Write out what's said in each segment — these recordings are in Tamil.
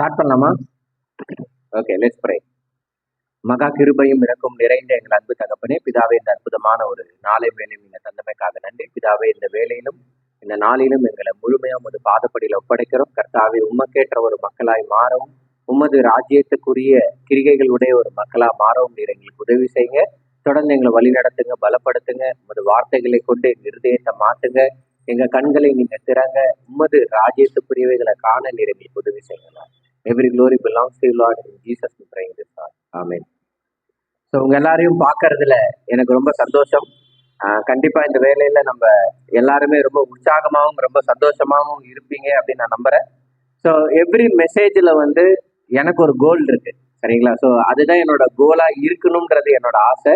ஸ்டார்ட் பண்ணலாமா? Okay, let's pray. மகா கிருபையும் இரக்கும் நிறைந்த எங்கள் அன்பு தகப்பனே, பிதாவே, இந்த அற்புதமான ஒரு நாளை வேலையும் நீங்க தந்தமைக்காக நன்றி. பிதாவே, இந்த வேலையிலும் இந்த நாளிலும் எங்களை முழுமையா உமது பாதப்படியில் ஒப்படைக்கிறோம். கர்த்தாவே, உமக்கேற்ற ஒரு மக்களாய் மாறவும், உமது ராஜ்யத்துக்குரிய கிரிகைகளுடைய ஒரு மக்களா மாறவும் நீர் எங்களுக்கு உதவி செய்யுங்க. தொடர்ந்து எங்களை வழி நடத்துங்க, பலப்படுத்துங்க. உமது வார்த்தைகளை கொண்டு எங்க இருதயத்தை மாத்துங்க. எங்க கண்களை நீங்க திறங்க. உமது ராஜ்யத்துக்குரியவைகளை காண நீர் எங்களுக்கு உதவி செய்யலாம். Every glory belongs to you, Lord. In Jesus we pray this, Lord. Amen. So உங்க எல்லாரையும் பார்க்கறதுல எனக்கு ரொம்ப சந்தோஷம். கண்டிப்பா இந்த வேலையில நம்ம எல்லாருமே ரொம்ப உற்சாகமாகவும் ரொம்ப சந்தோஷமாகவும் இருப்பீங்க அப்படின்னு நான் நம்புறேன். ஸோ எவ்ரி மெசேஜில் வந்து எனக்கு ஒரு கோல் இருக்கு, சரிங்களா? ஸோ அதுதான் என்னோட கோலா இருக்கணுங்கிறது என்னோட ஆசை.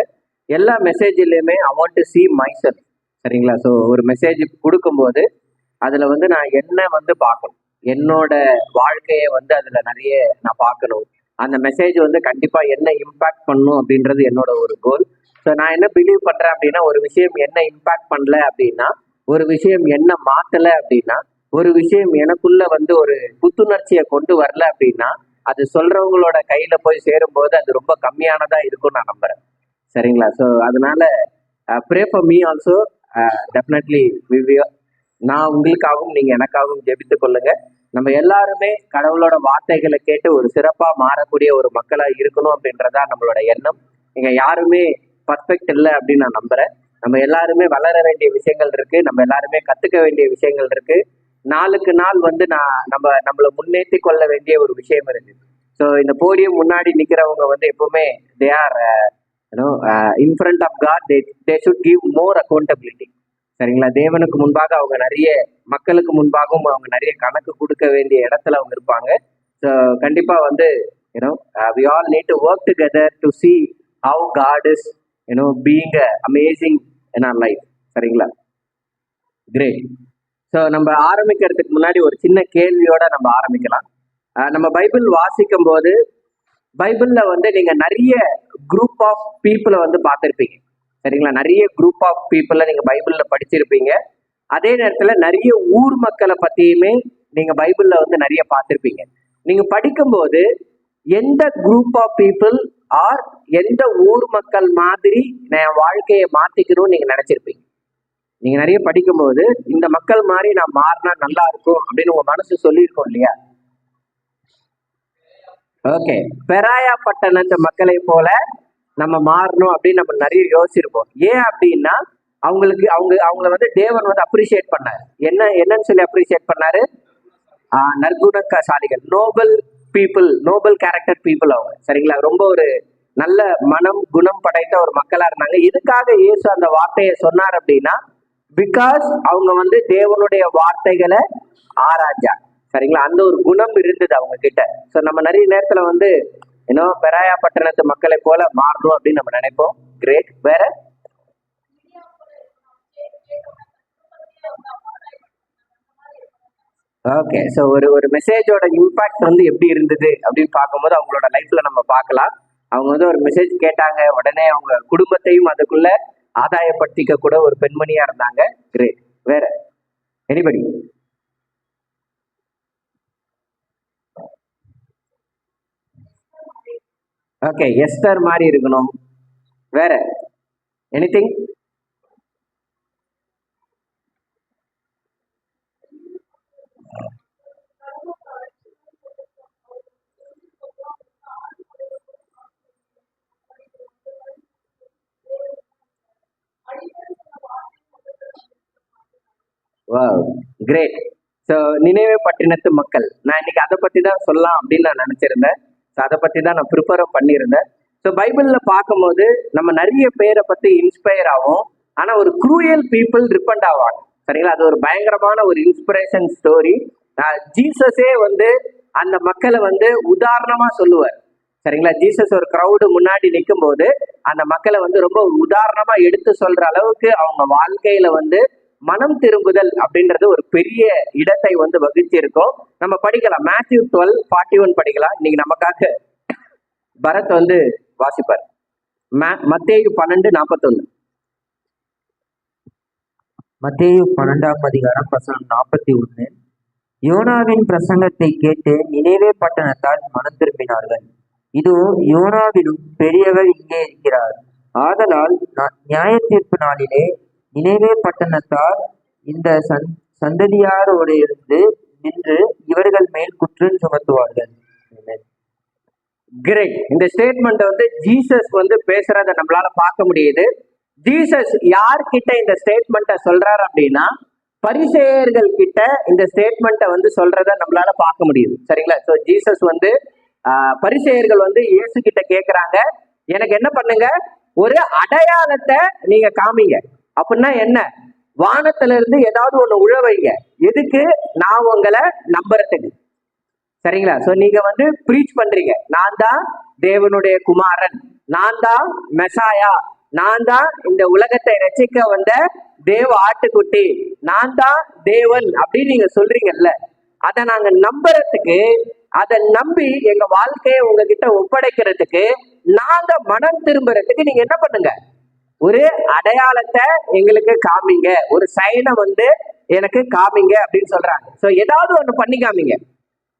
எல்லா மெசேஜ்லையுமே I want to see myself, சரிங்களா? ஸோ ஒரு மெசேஜ் கொடுக்கும்போது அதுல வந்து நான் என்ன வந்து பார்க்கணும், என்னோட வாழ்க்கையை வந்து அதுல நிறைய நான் பார்க்கணும். அந்த மெசேஜ் வந்து கண்டிப்பா என்ன இம்பாக்ட் பண்ணும் அப்படின்றது என்னோட ஒரு கோல். ஸோ நான் என்ன பிலீவ் பண்றேன் அப்படின்னா, ஒரு விஷயம் என்ன இம்பாக்ட் பண்ணல அப்படின்னா, ஒரு விஷயம் என்ன மாத்தல அப்படின்னா, ஒரு விஷயம் எனக்குள்ள வந்து ஒரு புத்துணர்ச்சியை கொண்டு வரல அப்படின்னா, அது சொல்றவங்களோட கையில போய் சேரும்போது அது ரொம்ப கம்மியானதா இருக்கும் நான் நம்புறேன், சரிங்களா? ஸோ அதனால pray for me also. Definitely நான் உங்களுக்காகவும் நீங்க எனக்காகவும் ஜெபித்து கொள்ளுங்க. நம்ம எல்லாருமே கடவுளோட வார்த்தைகளை கேட்டு ஒரு சிறப்பா மாறக்கூடிய ஒரு மக்களா இருக்கணும் அப்படின்றதா நம்மளோட எண்ணம். நீங்க யாருமே பர்ஃபெக்ட் இல்லை அப்படின்னு நான் நம்புறேன். நம்ம எல்லாருமே வளர வேண்டிய விஷயங்கள் இருக்கு, நம்ம எல்லாருமே கத்துக்க வேண்டிய விஷயங்கள் இருக்கு. நாளுக்கு நாள் வந்து நம்மளை முன்னேற்றி கொள்ள வேண்டிய ஒரு விஷயம் இருக்கு. ஸோ இந்த போடியம் முன்னாடி நிக்கிறவங்க வந்து எப்பவுமே they are in front of God, they should give more accountability, சரிங்களா? தேவனுக்கு முன்பாக அவங்க நிறைய, மக்களுக்கு முன்பாகவும் அவங்க நிறைய கணக்கு கொடுக்க வேண்டிய இடத்துல அவங்க இருப்பாங்க. ஸோ கண்டிப்பா வந்து we all need to work together to see how God is being amazing in our life, சரிங்களா? கிரேட். ஸோ நம்ம ஆரம்பிக்கிறதுக்கு முன்னாடி ஒரு சின்ன கேள்வியோட நம்ம ஆரம்பிக்கலாம். நம்ம பைபிள் வாசிக்கும் போது பைபிள்ல வந்து நீங்க நிறைய குரூப் ஆஃப் பீப்புளை வந்து பார்த்துருப்பீங்க, சரிங்களா? நிறைய குரூப் ஆஃப் பீப்புளை நீங்க பைபிள்ல படிச்சிருப்பீங்க. அதே நேரத்துல நிறைய ஊர் மக்களை பத்தியுமே நீங்க பைபிள்ல வந்து நிறைய பார்த்திருப்பீங்க. நீங்க படிக்கும்போது எந்த குரூப் ஆஃப் பீப்புள் ஆர் எந்த ஊர் மக்கள் மாதிரி நான் வாழ்க்கையை மாத்திக்கணும்னு நீங்க நினைச்சிருப்பீங்க? நீங்க நிறைய படிக்கும்போது இந்த மக்கள் மாதிரி நான் மாறினா நல்லா இருக்கும் அப்படின்னு உங்க மனசு சொல்லியிருக்கோம் இல்லையா? ஓகே, பெராயா பட்டணத்து மக்களை போல நம்ம மாறணும் அப்படின்னு நம்ம நிறைய யோசிச்சிருப்போம். ஏன் அப்படின்னா அவங்கள வந்து தேவன் வந்து அப்ரிஷியேட் பண்ணாரு. என்னன்னு சொல்லி அப்ரிஷியேட் பண்ணாரு? நற்குணசாலிகள், noble people, noble character people அவங்க, சரிங்களா? ரொம்ப ஒரு நல்ல மனம் குணம் படைத்த ஒரு மக்களா இருந்தாங்க. எதுக்காக இயேசு அந்த வார்த்தையை சொன்னார் அப்படின்னா, பிகாஸ் அவங்க வந்து தேவனுடைய வார்த்தைகளை ஆராய்ச்சாங்க, சரிங்களா? அந்த ஒரு குணம் இருந்தது அவங்க கிட்ட. ஸோ நம்ம நிறைய நேரத்துல வந்து பெராயா பட்டணத்து மக்களை போல மாறணும் அப்படின்னு நம்ம நினைப்போம். கிரேட். வேற ஓகே, ஸோ ஒரு மெசேஜோட இம்பாக்ட் வந்து எப்படி இருந்தது அப்படின்னு பார்க்கும்போது அவங்களோட லைஃப்ல நம்ம பார்க்கலாம். அவங்க வந்து ஒரு மெசேஜ் கேட்டாங்க, உடனே அவங்க குடும்பத்தையும் அதுக்குள்ள ஆதாயப்படுத்திக்க கூட ஒரு பெண்மணியா இருந்தாங்க. கிரேட். வேற எனிபடி? ஓகே, எஸ்தர் மாதிரி இருக்கணும். வேற எனிதிங்? கிரேட். ஸோ நினைவே பட்டினத்து மக்கள், நான் இன்னைக்கு அதை பத்தி தான் சொல்லலாம் அப்படின்னு நான் நினைச்சிருந்தேன். ஸோ அதை பத்தி தான் நான் ப்ரிப்பேரும் பண்ணியிருந்தேன். ஸோ பைபிள்ல பார்க்கும்போது நம்ம நிறைய பேரை பத்தி இன்ஸ்பயர் ஆகும், ஆனா ஒரு க்ரூயல் பீப்புள் ரிப்பண்ட் ஆவாங்க, சரிங்களா? அது ஒரு பயங்கரமான ஒரு இன்ஸ்பிரேஷன் ஸ்டோரி. ஜீசஸே வந்து அந்த மக்களை வந்து உதாரணமா சொல்லுவார், சரிங்களா? ஜீசஸ் ஒரு க்ரௌடு முன்னாடி நிற்கும் போது அந்த மக்களை வந்து ரொம்ப உதாரணமா எடுத்து சொல்ற அளவுக்கு அவங்க வாழ்க்கையில வந்து மனம் திரும்புதல் அப்படின்றது ஒரு பெரிய இடத்தை வந்து வகிச்சிருக்கோம். நம்ம படிக்கலாம், மேத்யூ 12:41 படிக்கலாம். இன்னைக்கு நமக்காக பரத் வந்து வாசிப்பார். மத்தேயு 12:41. மத்தேயு 12 அதிகாரம் வசனம் 41. யோனாவின் பிரசங்கத்தை கேட்டு நினைவே பட்டணத்தால் மனம் திரும்பினார்கள். இதோ, யோனாவிலும் பெரியவர் இங்கே இருக்கிறார். ஆதலால் நியாய தீர்ப்பு நாளிலே நினைவே பட்டணத்தார் இந்த சந்ததியாரோடு இருந்து நின்று இவர்கள் மேல் குற்றம் சுமத்துவார்கள். கிரேட். இந்த ஸ்டேட்மெண்ட் ஜீசஸ் பேசுறத நம்மளால பார்க்க முடியுது. ஜீசஸ் யார்கிட்ட இந்த ஸ்டேட்மெண்ட்டை சொல்றாரு அப்படின்னா, பரிசேயர்கள் கிட்ட இந்த ஸ்டேட்மெண்ட்டை சொல்றத நம்மளால பார்க்க முடியுது. சரிங்களா? ஸோ ஜீசஸ் பரிசேயர்கள் இயேசு கிட்ட கேட்குறாங்க, எனக்கு என்ன பண்ணுங்க, ஒரு அடையாளத்தை நீங்க காமிங்க. அப்படின்னா என்ன? வானத்துல இருந்து ஏதாவது ஒண்ணு உழ வைங்க. எதுக்கு? நான் உங்களை நம்புறதுக்கு. சரிங்களா? ஸோ நீங்க ப்ரீச் பண்றீங்க, நான் தான் தேவனுடைய குமாரன், நான் தான் மெசாயா, நான் தான் இந்த உலகத்தை ரட்சிக்க வந்த தேவ ஆட்டுக்குட்டி, நான் தான் தேவன் அப்படின்னு நீங்க சொல்றீங்கல்ல, அதை நாங்க நம்புறதுக்கு, அதை நம்பி எங்க வாழ்க்கையை உங்ககிட்ட ஒப்படைக்கிறதுக்கு, நாங்க மனம் திரும்புறதுக்கு நீங்க என்ன பண்ணுங்க, ஒரு அடையாளத்தை எங்களுக்கு காமிங்க, ஒரு சைனை எனக்கு காமிங்க அப்படின்னு சொல்றாங்க. ஸோ ஏதாவது ஒண்ணு பண்ணி காமிங்க,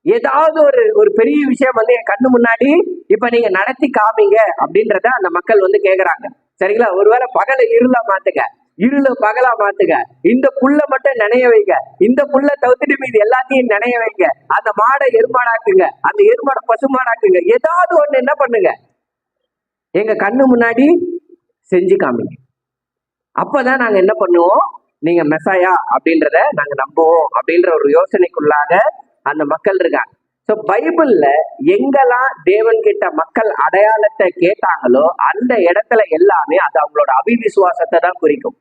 ஏதாவது ஒரு பெரிய விஷயம் என் கண்ணு முன்னாடி இப்ப நீங்க நடத்தி காமிங்க அப்படின்றத அந்த மக்கள் கேக்குறாங்க. சரிங்களா? ஒருவேளை பகல இருளா மாத்துங்க, இருள பகலா மாத்துங்க, இந்த புல்ல மட்டும் நினைய வைங்க, இந்த புல்ல தவிர்த்துட்டு மீது எல்லாத்தையும் நினைய வைங்க, அந்த மாடை எருமாடாக்குங்க, அந்த எருமாடை பசுமாடாக்குங்க, ஏதாவது ஒண்ணு என்ன பண்ணுங்க, எங்க கண்ணு முன்னாடி செஞ்சு காமிங்க. அப்பதான் நாங்க என்ன பண்ணுவோம், நீங்க மெசாயா அப்படின்றத நாங்க நம்புவோம் அப்படின்ற ஒரு யோசனைக்குள்ளாக அந்த மக்கள் இருக்காங்க. ஸோ பைபிள்ல எங்கெல்லாம் தேவன் கிட்ட மக்கள் அடையாளத்தை கேட்டாங்களோ அந்த இடத்துல எல்லாமே அது அவங்களோட அபிவிசுவாசத்தை தான் குறிக்கும்.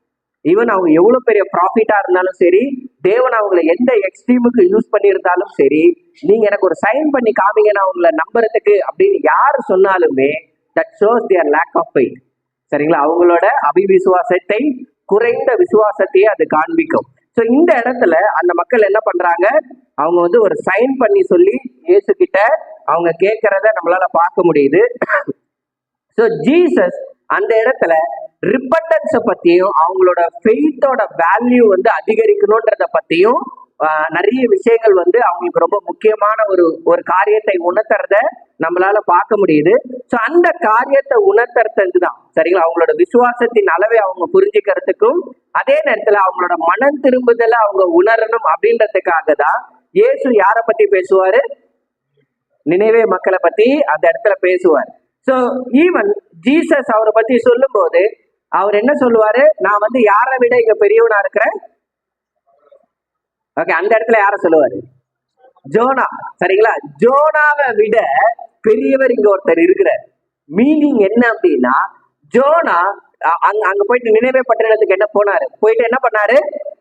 ஈவன் அவங்க எவ்வளவு பெரிய ப்ராஃபிட்டா இருந்தாலும் சரி, தேவன் அவங்களை எந்த எக்ஸ்ட்ரீமுக்கு யூஸ் பண்ணியிருந்தாலும் சரி, நீங்க எனக்கு ஒரு சைன் பண்ணி காமிங்க நான் அவங்களை நம்புறதுக்கு அப்படின்னு யாரு சொன்னாலுமே that shows their lack of faith. சரிங்களா? அவங்களோட அபிவிசுவாசத்தை, குறைந்த விசுவாசத்தையே அது காண்பிக்கும். ஸோ இந்த இடத்துல அந்த மக்கள் என்ன பண்றாங்க, அவங்க ஒரு சைன் பண்ணி சொல்லி இயேசு கிட்ட அவங்க கேட்கறத நம்மளால பார்க்க முடியுது. ஸோ ஜீசஸ் அந்த இடத்துல ரிப்பண்டன்ஸை பத்தியும் அவங்களோட ஃபெய்த்தோட வேல்யூ அதிகரிக்கணும்ன்றத பத்தியும் நிறைய விஷயங்கள் அவங்களுக்கு ரொம்ப முக்கியமான ஒரு காரியத்தை உணர்த்துறத நம்மளால பார்க்க முடியுது. ஸோ அந்த காரியத்தை உணர்த்துறதுக்கு தான், சரிங்களா, அவங்களோட விசுவாசத்தின் அளவை அவங்க புரிஞ்சுக்கிறதுக்கும், அதே நேரத்துல அவங்களோட மனம் திரும்புதலை அவங்க உணரணும் அப்படின்றதுக்காக தான் இயேசு யாரை பத்தி பேசுவாரு, நினைவே மக்களை பத்தி அந்த இடத்துல பேசுவார். ஸோ ஈவன் ஜீசஸ் அவரை பத்தி சொல்லும் போது அவர் என்ன சொல்லுவாரு, நான் யாரை விட இங்க பெரியவனா இருக்கிறேன். ஓகே, அந்த இடத்துல யார சொல்லுவாரு, ஜோனா. சரிங்களா? ஜோனாவை விட பெரியவர் இங்க ஒருத்தர் இருக்கிறார். மீனிங் என்ன அப்படின்னா, ஜோனா அங்க போயிட்டு நினைவே பட்டணத்துக்கு என்ன போனாரு, போயிட்டு என்ன பண்ணாரு,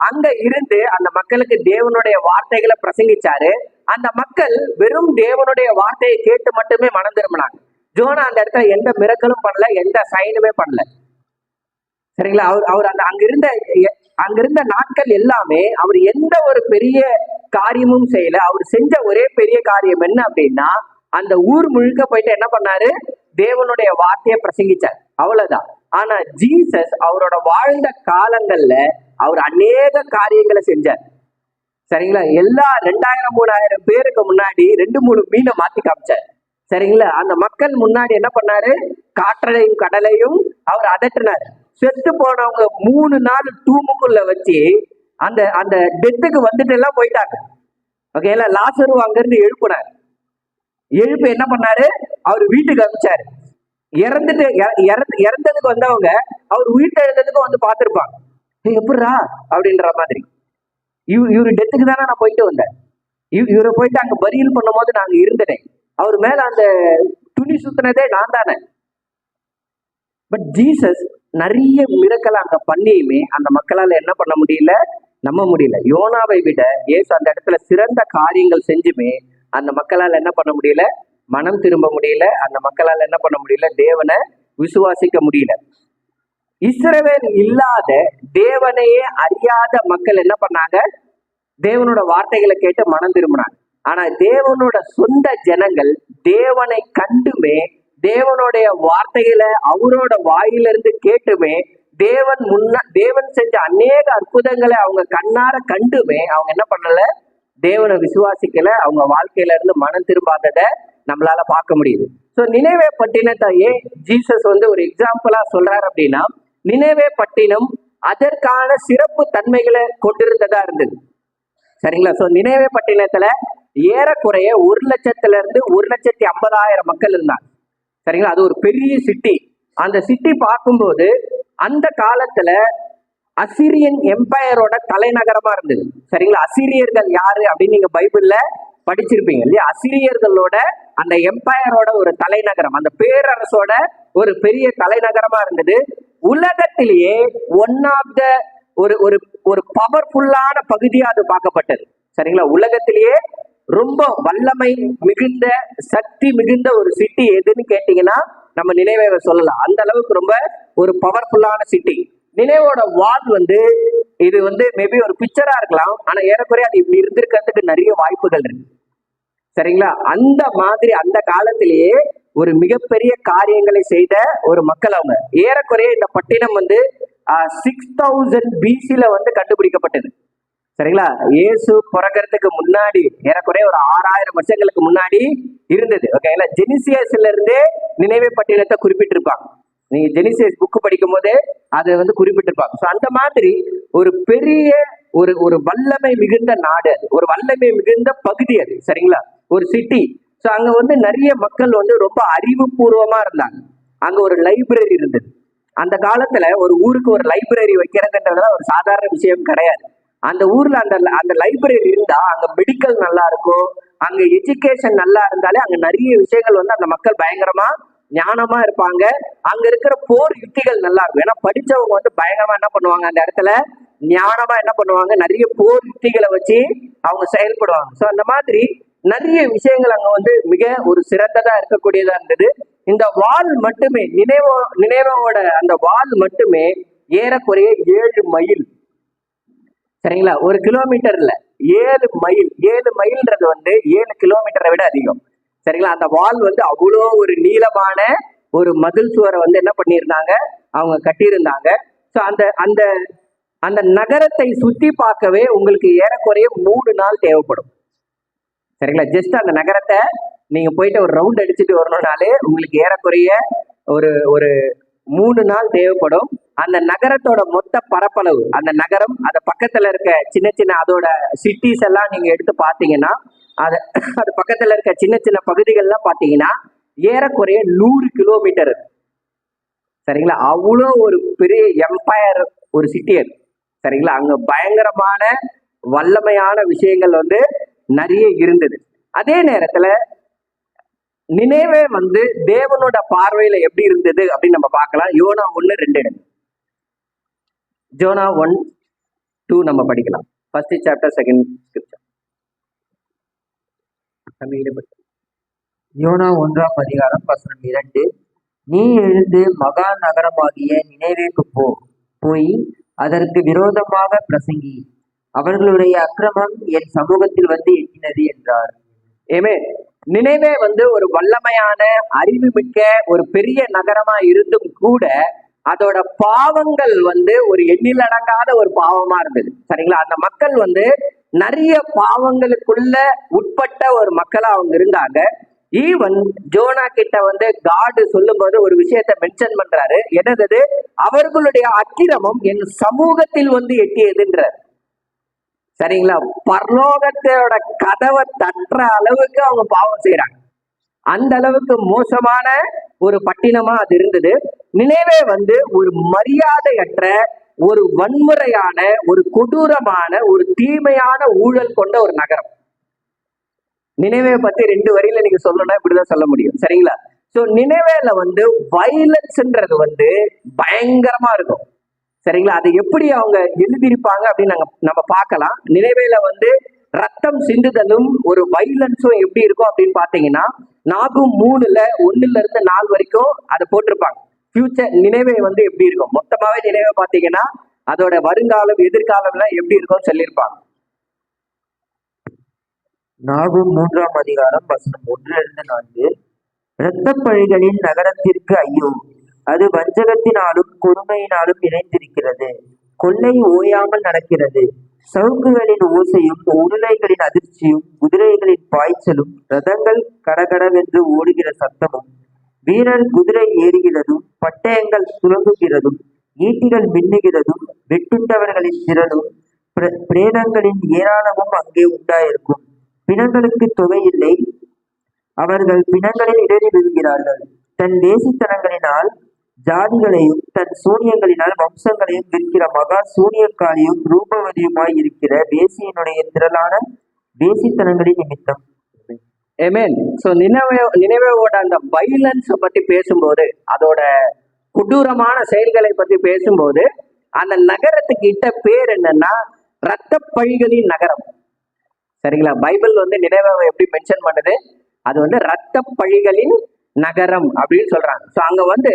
அங்க இருந்து அந்த மக்களுக்கு தேவனுடைய வார்த்தைகளை பிரசங்கிச்சாரு. அந்த மக்கள் வெறும் தேவனுடைய வார்த்தையை கேட்டு மட்டுமே மனம் திரும்பினாங்க. ஜோனா அந்த இடத்துல எந்த மிரக்கலும் பண்ணல, எந்த சைனுமே பண்ணல. சரிங்களா? அவர் அந்த அங்கிருந்த நாட்கள் எல்லாமே அவர் எந்த ஒரு பெரிய காரியமும் செய்யல. அவர் செஞ்ச ஒரே பெரிய காரியம் என்ன அப்படின்னா, அந்த ஊர் முழுக்க போயிட்டு என்ன பண்ணாரு, தேவனுடைய வார்த்தையை பிரசங்கிச்சார், அவ்வளவுதான். ஆனா ஜீசஸ் அவரோட வாழ்ந்த காலங்கள்ல அவர் அநேக காரியங்களை செஞ்சார். சரிங்களா? எல்லா 2000-3000 பேருக்கு முன்னாடி 2-3 மீனை மாத்தி காமிச்சார். சரிங்களா? அந்த மக்கள் முன்னாடி என்ன பண்ணாரு, காற்றலையும் கடலையும் அவர் அதட்டினார். செத்து போனவங்க 3 நாள் தூமுக்குள்ள வச்சு அந்த அந்த டெத்துக்கு வந்துட்டு எல்லாம் போயிட்டாங்க. ஓகே, லாசரு அங்க இருந்து எழுப்பினார். எழுப்பி என்ன பண்ணாரு, அவர் வீட்டுக்கு அனுப்பிச்சாரு. இறந்ததுக்கு வந்தவங்க அவர் வீட்டை எழுந்ததுக்கும் பார்த்திருப்பாங்க, எப்படிரா அப்படின்ற மாதிரி. இவரு டெத்துக்கு தானே நான் போயிட்டு வந்தேன், இவரை போயிட்டு அங்க பரியல் பண்ணும் போது நாங்க இருந்தேன், அவர் மேல அந்த துணி சுத்தினதே நான் தானே. பட் ஜீசஸ் நிறைய மிரக்கல் அங்க பண்ணியுமே அந்த மக்களால என்ன பண்ண முடியல, நம்ப முடியல. யோனாவை விட இயேசு அந்த இடத்துல சிறந்த காரியங்கள் செஞ்சுமே அந்த மக்களால் என்ன பண்ண முடியல, மனம் திரும்ப முடியல. அந்த மக்களால் என்ன பண்ண முடியல, தேவனை விசுவாசிக்க முடியல. இஸ்ரவேல் இல்லாத, தேவனையே அறியாத மக்கள் என்ன பண்ணாங்க, தேவனோட வார்த்தைகளை கேட்டு மனம் திரும்பினாங்க. ஆனா தேவனோட சொந்த ஜனங்கள் தேவனை கண்டுமே, தேவனுடைய வார்த்தைகளை அவரோட வாயிலிருந்து கேட்டுமே, தேவன் செஞ்ச அநேக அற்புதங்களை அவங்க கண்ணார கண்டுமே அவங்க என்ன பண்ணல, தேவனை விசுவாசிக்கல, அவங்க வாழ்க்கையில இருந்து மனம் திரும்பாததை நம்மளால பார்க்க முடியுது. ஸோ நினைவே பட்டினத்தையே ஜீசஸ் வந்து ஒரு எக்ஸாம்பிளா சொல்றாரு அப்படின்னா, நினைவே பட்டினம் அதற்கான சிறப்பு தன்மைகளை கொண்டிருந்ததா இருந்தது. சரிங்களா? ஸோ நினைவே பட்டினத்துல ஏறக்குறைய 1,00,000 1,50,000 மக்கள் இருந்தாங்க. சரிங்களா? அது ஒரு பெரிய சிட்டி. அந்த சிட்டி பார்க்கும்போது அந்த காலத்துல அசிரியன் எம்பையரோட தலைநகரமா இருந்தது. சரிங்களா? அசிரியர்கள் யாரு அப்படின்னு நீங்க பைபிள்ல படிச்சிருப்பீங்க இல்லையா? அசிரியர்களோட அந்த எம்பையரோட ஒரு தலைநகரம், அந்த பேரரசோட ஒரு பெரிய தலைநகரமா இருந்தது. உலகத்திலேயே ஒன் ஆஃப் த ஒரு ஒரு ஒரு பவர்ஃபுல்லான பகுதியா அது பார்க்கப்பட்டது. சரிங்களா? உலகத்திலேயே ரொம்ப வல்லமை மிகுந்த சக்தி மிகுந்த ஒரு சிட்டி எதுன்னு கேட்டீங்கன்னா நம்ம நினைவே சொல்லலாம். அந்த அளவுக்கு ரொம்ப ஒரு பவர்ஃபுல்லான சிட்டி. நினைவோட வால் வந்து இது வந்து மேபி ஒரு பிக்சரா இருக்கலாம், ஆனா ஏறக்குறைய அது இப்படி இருந்திருக்கிறதுக்கு நிறைய வாய்ப்புகள் இருக்கு. சரிங்களா? அந்த மாதிரி அந்த காலத்திலேயே ஒரு மிகப்பெரிய காரியங்களை செய்த ஒரு மக்கள் அவங்க. ஏறக்குறைய இந்த பட்டினம் வந்து 6000 BC வந்து கண்டுபிடிக்கப்பட்டது. சரிங்களா? இயேசு பிறக்கிறதுக்கு முன்னாடி ஏறக்குறைய ஒரு 6000 வருஷங்களுக்கு முன்னாடி இருந்தது. ஓகேங்களா? ஜெனிசியஸ்ல இருந்தே நினைவே பட்டினத்தை குறிப்பிட்டிருப்பாங்க. நீங்க ஜெனிசியஸ் புக் படிக்கும் போதே அதை வந்து குறிப்பிட்டிருப்பாங்க. ஸோ அந்த மாதிரி ஒரு பெரிய ஒரு ஒரு வல்லமை மிகுந்த நாடு, ஒரு வல்லமை மிகுந்த பகுதி அது. சரிங்களா? ஒரு சிட்டி. ஸோ அங்க வந்து நிறைய மக்கள் வந்து ரொம்ப அறிவுபூர்வமா இருந்தாங்க. அங்க ஒரு லைப்ரரி இருந்தது. அந்த காலத்துல ஒரு ஊருக்கு ஒரு லைப்ரரி வைக்கிறதுன்றதுலாம் ஒரு சாதாரண விஷயம் கிடையாது. அந்த ஊர்ல அந்த அந்த லைப்ரரி இருந்தா அங்க மெடிக்கல் நல்லா இருக்கும், அங்க எஜுகேஷன் நல்லா இருந்தாலே அங்க நிறைய விஷயங்கள் வந்து அந்த மக்கள் பயங்கரமா ஞானமா இருப்பாங்க. அங்க இருக்கிற போர் யுக்திகள் நல்லா இருக்கும். ஏன்னா படிச்சவங்க வந்து பயங்கரமா என்ன பண்ணுவாங்க, அந்த இடத்துல ஞானமா என்ன பண்ணுவாங்க, நிறைய போர் யுக்திகளை வச்சு அவங்க செயல்படுவாங்க. ஸோ அந்த மாதிரி நிறைய விஷயங்கள் அங்க வந்து மிக ஒரு சிறந்ததா இருக்கக்கூடியதா இருந்தது. இந்த வால் மட்டுமே நினைவோட அந்த வால் மட்டுமே ஏறக்குறைய 7 மைல். சரிங்களா? 1 கிலோமீட்டர் இல்ல, 7 மைல். 7 மைல்ன்றது வந்து 7 கிலோமீட்டரை விட அதிகம். சரிங்களா? அந்த வால் வந்து அவ்வளோ ஒரு நீளமான ஒரு மதில் சுவரை வந்து என்ன பண்ணியிருந்தாங்க, அவங்க கட்டியிருந்தாங்க. ஸோ அந்த அந்த அந்த நகரத்தை சுத்தி பார்க்கவே உங்களுக்கு ஏறக்குறைய 3 நாள் தேவைப்படும். சரிங்களா? ஜஸ்ட் அந்த நகரத்தை நீங்க போயிட்டு ஒரு ரவுண்ட் அடிச்சுட்டு வரணும்னாலே உங்களுக்கு ஏறக்குறைய ஒரு ஒரு 3 நாள் தேவைப்படும். அந்த நகரத்தோட மொத்த பரப்பளவு, அந்த நகரம் அது பக்கத்துல இருக்க சின்ன சின்ன அதோட சிட்டிஸ் எல்லாம் நீங்க எடுத்து பார்த்தீங்கன்னா, அது அது பக்கத்துல இருக்க சின்ன சின்ன பகுதிகள்லாம் பார்த்தீங்கன்னா ஏறக்குறைய 100 கிலோமீட்டர். சரிங்களா? அவ்வளோ ஒரு பெரிய எம்பையர் ஒரு சிட்டி அது. சரிங்களா? அங்க பயங்கரமான வல்லமையான விஷயங்கள் வந்து நிறைய இருந்தது. அதே நேரத்துல நினைவே வந்து தேவனோட பார்வையில எப்படி இருந்தது அப்படின்னு நம்ம பார்க்கலாம். யோனா 1:2 எடுங்க. ஜோனா 1:2 நம்ம படிக்கலாம். First chapter second scripture. யோனா 1:2 நீ எழுந்து மகா நகரமாகிய நினைவேக்கு போய் அதற்கு விரோதமாக பிரசங்கி, அவர்களுடைய அக்கிரமம் என் சமூகத்தில் வந்து எட்டினது என்றார். ஏமே நினைவே வந்து ஒரு வல்லமையான அறிவுமிக்க ஒரு பெரிய நகரமா இருந்தும் கூட அதோட பாவங்கள் வந்து ஒரு எண்ணிலடங்காத ஒரு பாவமா இருந்தது. சரிங்களா? அந்த மக்கள் வந்து நிறைய பாவங்களுக்குள்ள உட்பட்ட ஒரு மக்களா அவங்க இருந்தாங்க. ஈவன் ஜோனா கிட்ட வந்து காடு சொல்லும் போது ஒரு விஷயத்த மென்ஷன் பண்றாரு. என்னது? அவர்களுடைய அக்கிரமம் என் சமூகத்தில் வந்து எட்டியதுன்றார். சரிங்களா? பரலோகத்தோட கதவை தட்டுற அளவுக்கு அவங்க பாவம் செய்யறாங்க. அந்த அளவுக்கு மோசமான ஒரு பட்டினமா அது இருந்தது. நினைவே வந்து ஒரு மரியாதையற்ற, ஒரு வன்முறையான, ஒரு கொடூரமான, ஒரு தீமையான ஊழல் கொண்ட ஒரு நகரம். நினைவே பத்தி 2 வரியில நீங்க சொல்லணும்னா இப்படிதான் சொல்ல முடியும். சரிங்களா? சோ நினைவேல வந்து வயலன்ஸ்ன்றது வந்து பயங்கரமா இருக்கும். சரிங்களா? அது எப்படி அவங்க எழுதியிருப்பாங்க அப்படின்னு நம்ம பார்க்கலாம். நினைவேல வந்து ரத்தம் சிந்துதலும் ஒரு வைலன்ஸும் எப்படி இருக்கும் அப்படின்னு பாத்தீங்கன்னா, நாகும் 3:1-4 வரைக்கும் அதை போட்டிருப்பாங்க. ஃபியூச்சர் நினைவே வந்து எப்படி இருக்கும், மொத்தமாவே நினைவை பாத்தீங்கன்னா அதோட வருங்காலம் எதிர்காலம்லாம் எப்படி இருக்கும்னு சொல்லியிருப்பாங்க. நாகும் 3:1-4 இரத்தப்பழிகளின் நகரத்திற்கு ஐயோ, அது வஞ்சகத்தினாலும் கொடுமையினாலும் இணைந்திருக்கிறது. கொள்ளை ஓயாமல் நடக்கிறது. சவுக்குகளின் ஓசையும் உருளைகளின் அதிர்ச்சியும் குதிரைகளின் பாய்ச்சலும் ரதங்கள் கடகடவென்று ஓடுகிற சத்தமும் வீரர் குதிரை ஏறுகிறதும் பட்டயங்கள் சுழங்குகிறதும் ஈட்டிகள் மின்னுகிறதும் வெட்டுண்டவர்களின் திரளும் பிரேதங்களின் ஏராளமும் அங்கே உண்டாயிருக்கும். பிணங்களுக்கு தொகையில்லை, அவர்கள் பிணங்களில் இடறி விழுகிறார்கள். தன் வேசித்தனங்களினால் ஜாதிகளையும் தன் சூனியங்களினால் வம்சங்களையும் விற்கிற மகா சூனியக்காரியும் ரூபவதியுமாய் இருக்கிற வேசியினுடைய திரளான வேசித்தனங்களின் நிமித்தம். ஆமென். சோ நினைவேவோட அந்த வைலன்ஸ் பத்தி பேசும்போது, அதோட கொடூரமான செயல்களை பத்தி பேசும்போது, அந்த நகரத்துக்கு இட்ட பேர் என்னன்னா ரத்த பழிகளின் நகரம். சரிங்களா? பைபிள் வந்து நினைவேவை எப்படி மென்ஷன் பண்ணுது, அது வந்து ரத்த பழிகளின் நகரம் அப்படின்னு சொல்றாங்க. ஸோ அங்க வந்து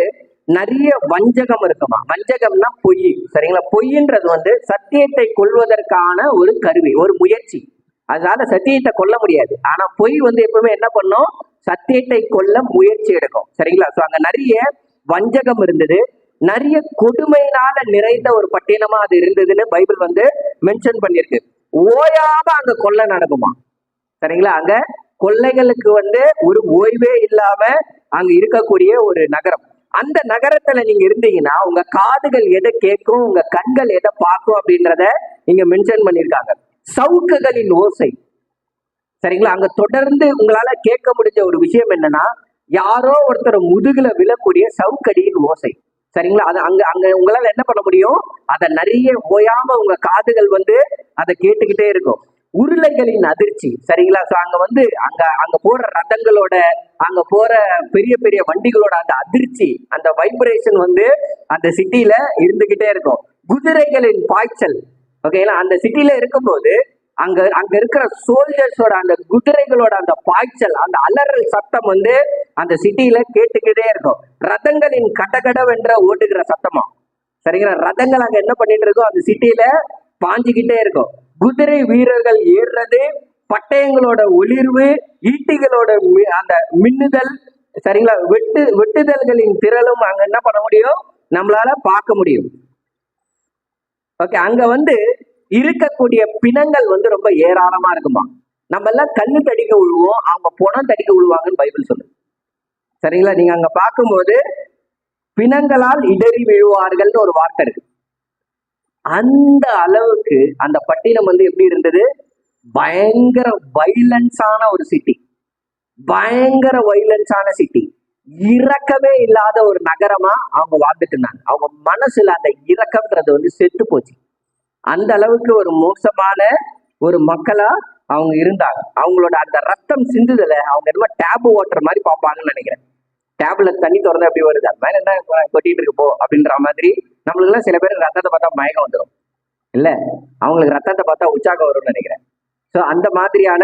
நிறைய வஞ்சகம் இருக்குமா. வஞ்சகம்னா பொய். சரிங்களா? பொய்ன்றது வந்து சத்தியத்தை கொள்வதற்கான ஒரு கருவி, ஒரு முயற்சி. அதனால சத்தியத்தை கொல்ல முடியாது. ஆனா பொய் வந்து எப்பவுமே என்ன பண்ணும், சத்தியத்தை கொல்ல முயற்சி எடுக்கும். சரிங்களா? ஸோ அங்க நிறைய வஞ்சகம் இருந்தது, நிறைய கொடுமையினால நிறைந்த ஒரு பட்டினமா அது இருந்ததுன்னு பைபிள் வந்து மென்ஷன் பண்ணியிருக்கு. ஓயாம அங்க கொள்ளை நடக்குமா. சரிங்களா? அங்க கொள்ளைகளுக்கு வந்து ஒரு ஓய்வே இல்லாம அங்க இருக்கக்கூடிய ஒரு நகரம். அந்த நகரத்துல நீங்க இருந்தீங்கன்னா உங்க காதுகள் எதை கேட்கும், உங்க கண்கள் எதை பார்க்கும் அப்படின்றத இங்க மென்ஷன் பண்ணியிருக்காங்க. சவுக்குகளின் ஓசை. சரிங்களா? அங்க தொடர்ந்து உங்களால கேட்க முடிஞ்ச ஒரு விஷயம் என்னன்னா, யாரோ ஒருத்தர் முதுகுல விழக்கூடிய சவுக்கடியின் ஓசை. சரிங்களா? அது அங்க அங்க உங்களால என்ன பண்ண முடியும், அதை நிறைய ஓயாம உங்க காதுகள் வந்து அதை கேட்டுக்கிட்டே இருக்கும். உருளைகளின் அதிர்ச்சி. சரிங்களா? ஸோ அங்க வந்து அங்க அங்க போற ரதங்களோட, அங்க போற பெரிய பெரிய வண்டிகளோட அந்த அதிர்ச்சி, அந்த வைப்ரேஷன் வந்து அந்த சிட்டில இருந்துகிட்டே இருக்கும். குதிரைகளின் பாய்ச்சல். ஓகேங்களா? அந்த சிட்டில இருக்கும்போது அங்க அங்க இருக்கிற சோல்ஜர்ஸோட அந்த குதிரைகளோட அந்த பாய்ச்சல், அந்த அலறல் சத்தம் வந்து அந்த சிட்டியில கேட்டுக்கிட்டே இருக்கும். ரதங்களின் கடகடவென்ற ஓட்டுகிற சத்தமா. சரிங்களா? ரதங்கள் அங்க என்ன பண்ணிட்டு இருக்கோம், அந்த சிட்டியில பாஞ்சுக்கிட்டே இருக்கும். குதிரை வீரர்கள் ஏறுறது, பட்டயங்களோட ஒளிர்வு, ஈட்டிகளோட அந்த மின்னுதல். சரிங்களா? வெட்டுதல்களின் திரளும் அங்க என்ன பண்ண முடியும், நம்மளால பார்க்க முடியும். ஓகே, அங்க வந்து இருக்கக்கூடிய பிணங்கள் வந்து ரொம்ப ஏராளமா இருக்குமா. நம்ம எல்லாம் கண்ணு தடிக்க விழுவோம், அவங்க புணம் தடிக்க விழுவாங்கன்னு பைபிள் சொல்லுது. சரிங்களா? நீங்க அங்க பார்க்கும்போது பிணங்களால் இடறி விழுவார்கள்னு ஒரு வார்த்தை இருக்கு. அந்த அளவுக்கு அந்த பட்டினம் வந்து எப்படி இருந்தது, பயங்கர வைலன்ஸான ஒரு சிட்டி, பயங்கர வைலன்ஸான சிட்டி. இரக்கமே இல்லாத ஒரு நகரமா அவங்க வாழ்ந்துட்டு இருந்தாங்க. அவங்க மனசுல அந்த இரக்கம்ன்றது வந்து செத்து போச்சு. அந்த அளவுக்கு ஒரு மோசமான ஒரு மக்களா அவங்க இருந்தாங்க. அவங்களோட அந்த ரத்தம் சிந்துதல அவங்க என்னமோ டேப் வாட்டர் மாதிரி பார்ப்பாங்கன்னு நினைக்கிறேன். டேப்ல தண்ணி திறந்தா எப்படி வருது, அது மேல என்ன கொட்டிட்டு இருக்கு போ அப்படின்ற மாதிரி. நம்மளுக்கு எல்லாம் சில பேருக்கு ரத்தத்தை பார்த்தா மயக்கம் வந்துடும் இல்ல, அவங்களுக்கு ரத்தத்தை பார்த்தா உற்சாகம் வரும்னு நினைக்கிறேன். ஸோ அந்த மாதிரியான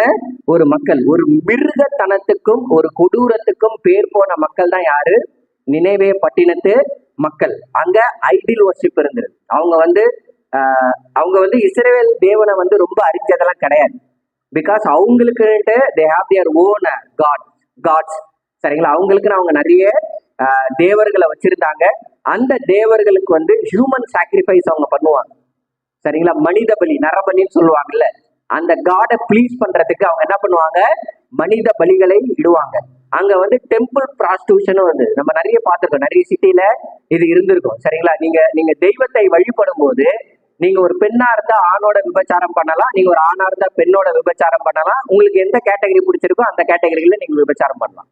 ஒரு மக்கள், ஒரு மிருகத்தனத்துக்கும் ஒரு கொடூரத்துக்கும் பேர் போன மக்கள் தான் யாரு, நினைவே பட்டினத்து மக்கள். அங்க ஐடில் வர்ஷிப் இருந்தது. அவங்க வந்து இஸ்ரவேல் தேவனை வந்து ரொம்ப அறிஞ்சதெல்லாம் கிடையாது. பிகாஸ் அவங்களுக்குன்ட்டு they have their own gods. சரிங்களா? அவங்களுக்குன்னு அவங்க நிறைய தேவர்களை வச்சிருந்தாங்க. அந்த தேவர்களுக்கு வந்து ஹியூமன் சாக்ரிஃபைஸ் அவங்க பண்ணுவாங்க. சரிங்களா? மனித பலி, நரபலின்னு சொல்லுவாங்கல்ல, அந்த காடை ப்ளீஸ் பண்றதுக்கு அவங்க என்ன பண்ணுவாங்க, மனித பலிகளை இடுவாங்க. அங்க வந்து டெம்பிள் ப்ராஸ்டியூஷனும் வந்து நம்ம நிறைய பார்த்துருக்கோம், நிறைய சிட்டில இது இருந்திருக்கும். சரிங்களா? நீங்க தெய்வத்தை வழிபடும் போது, நீங்க ஒரு பெண்ணா இருந்தா ஆணோட விபச்சாரம் பண்ணலாம், நீங்க ஒரு ஆணா இருந்தா பெண்ணோட விபச்சாரம் பண்ணலாம். உங்களுக்கு எந்த கேட்டகரி பிடிச்சிருக்கோ அந்த கேட்டகரியில நீங்க விபச்சாரம் பண்ணலாம்.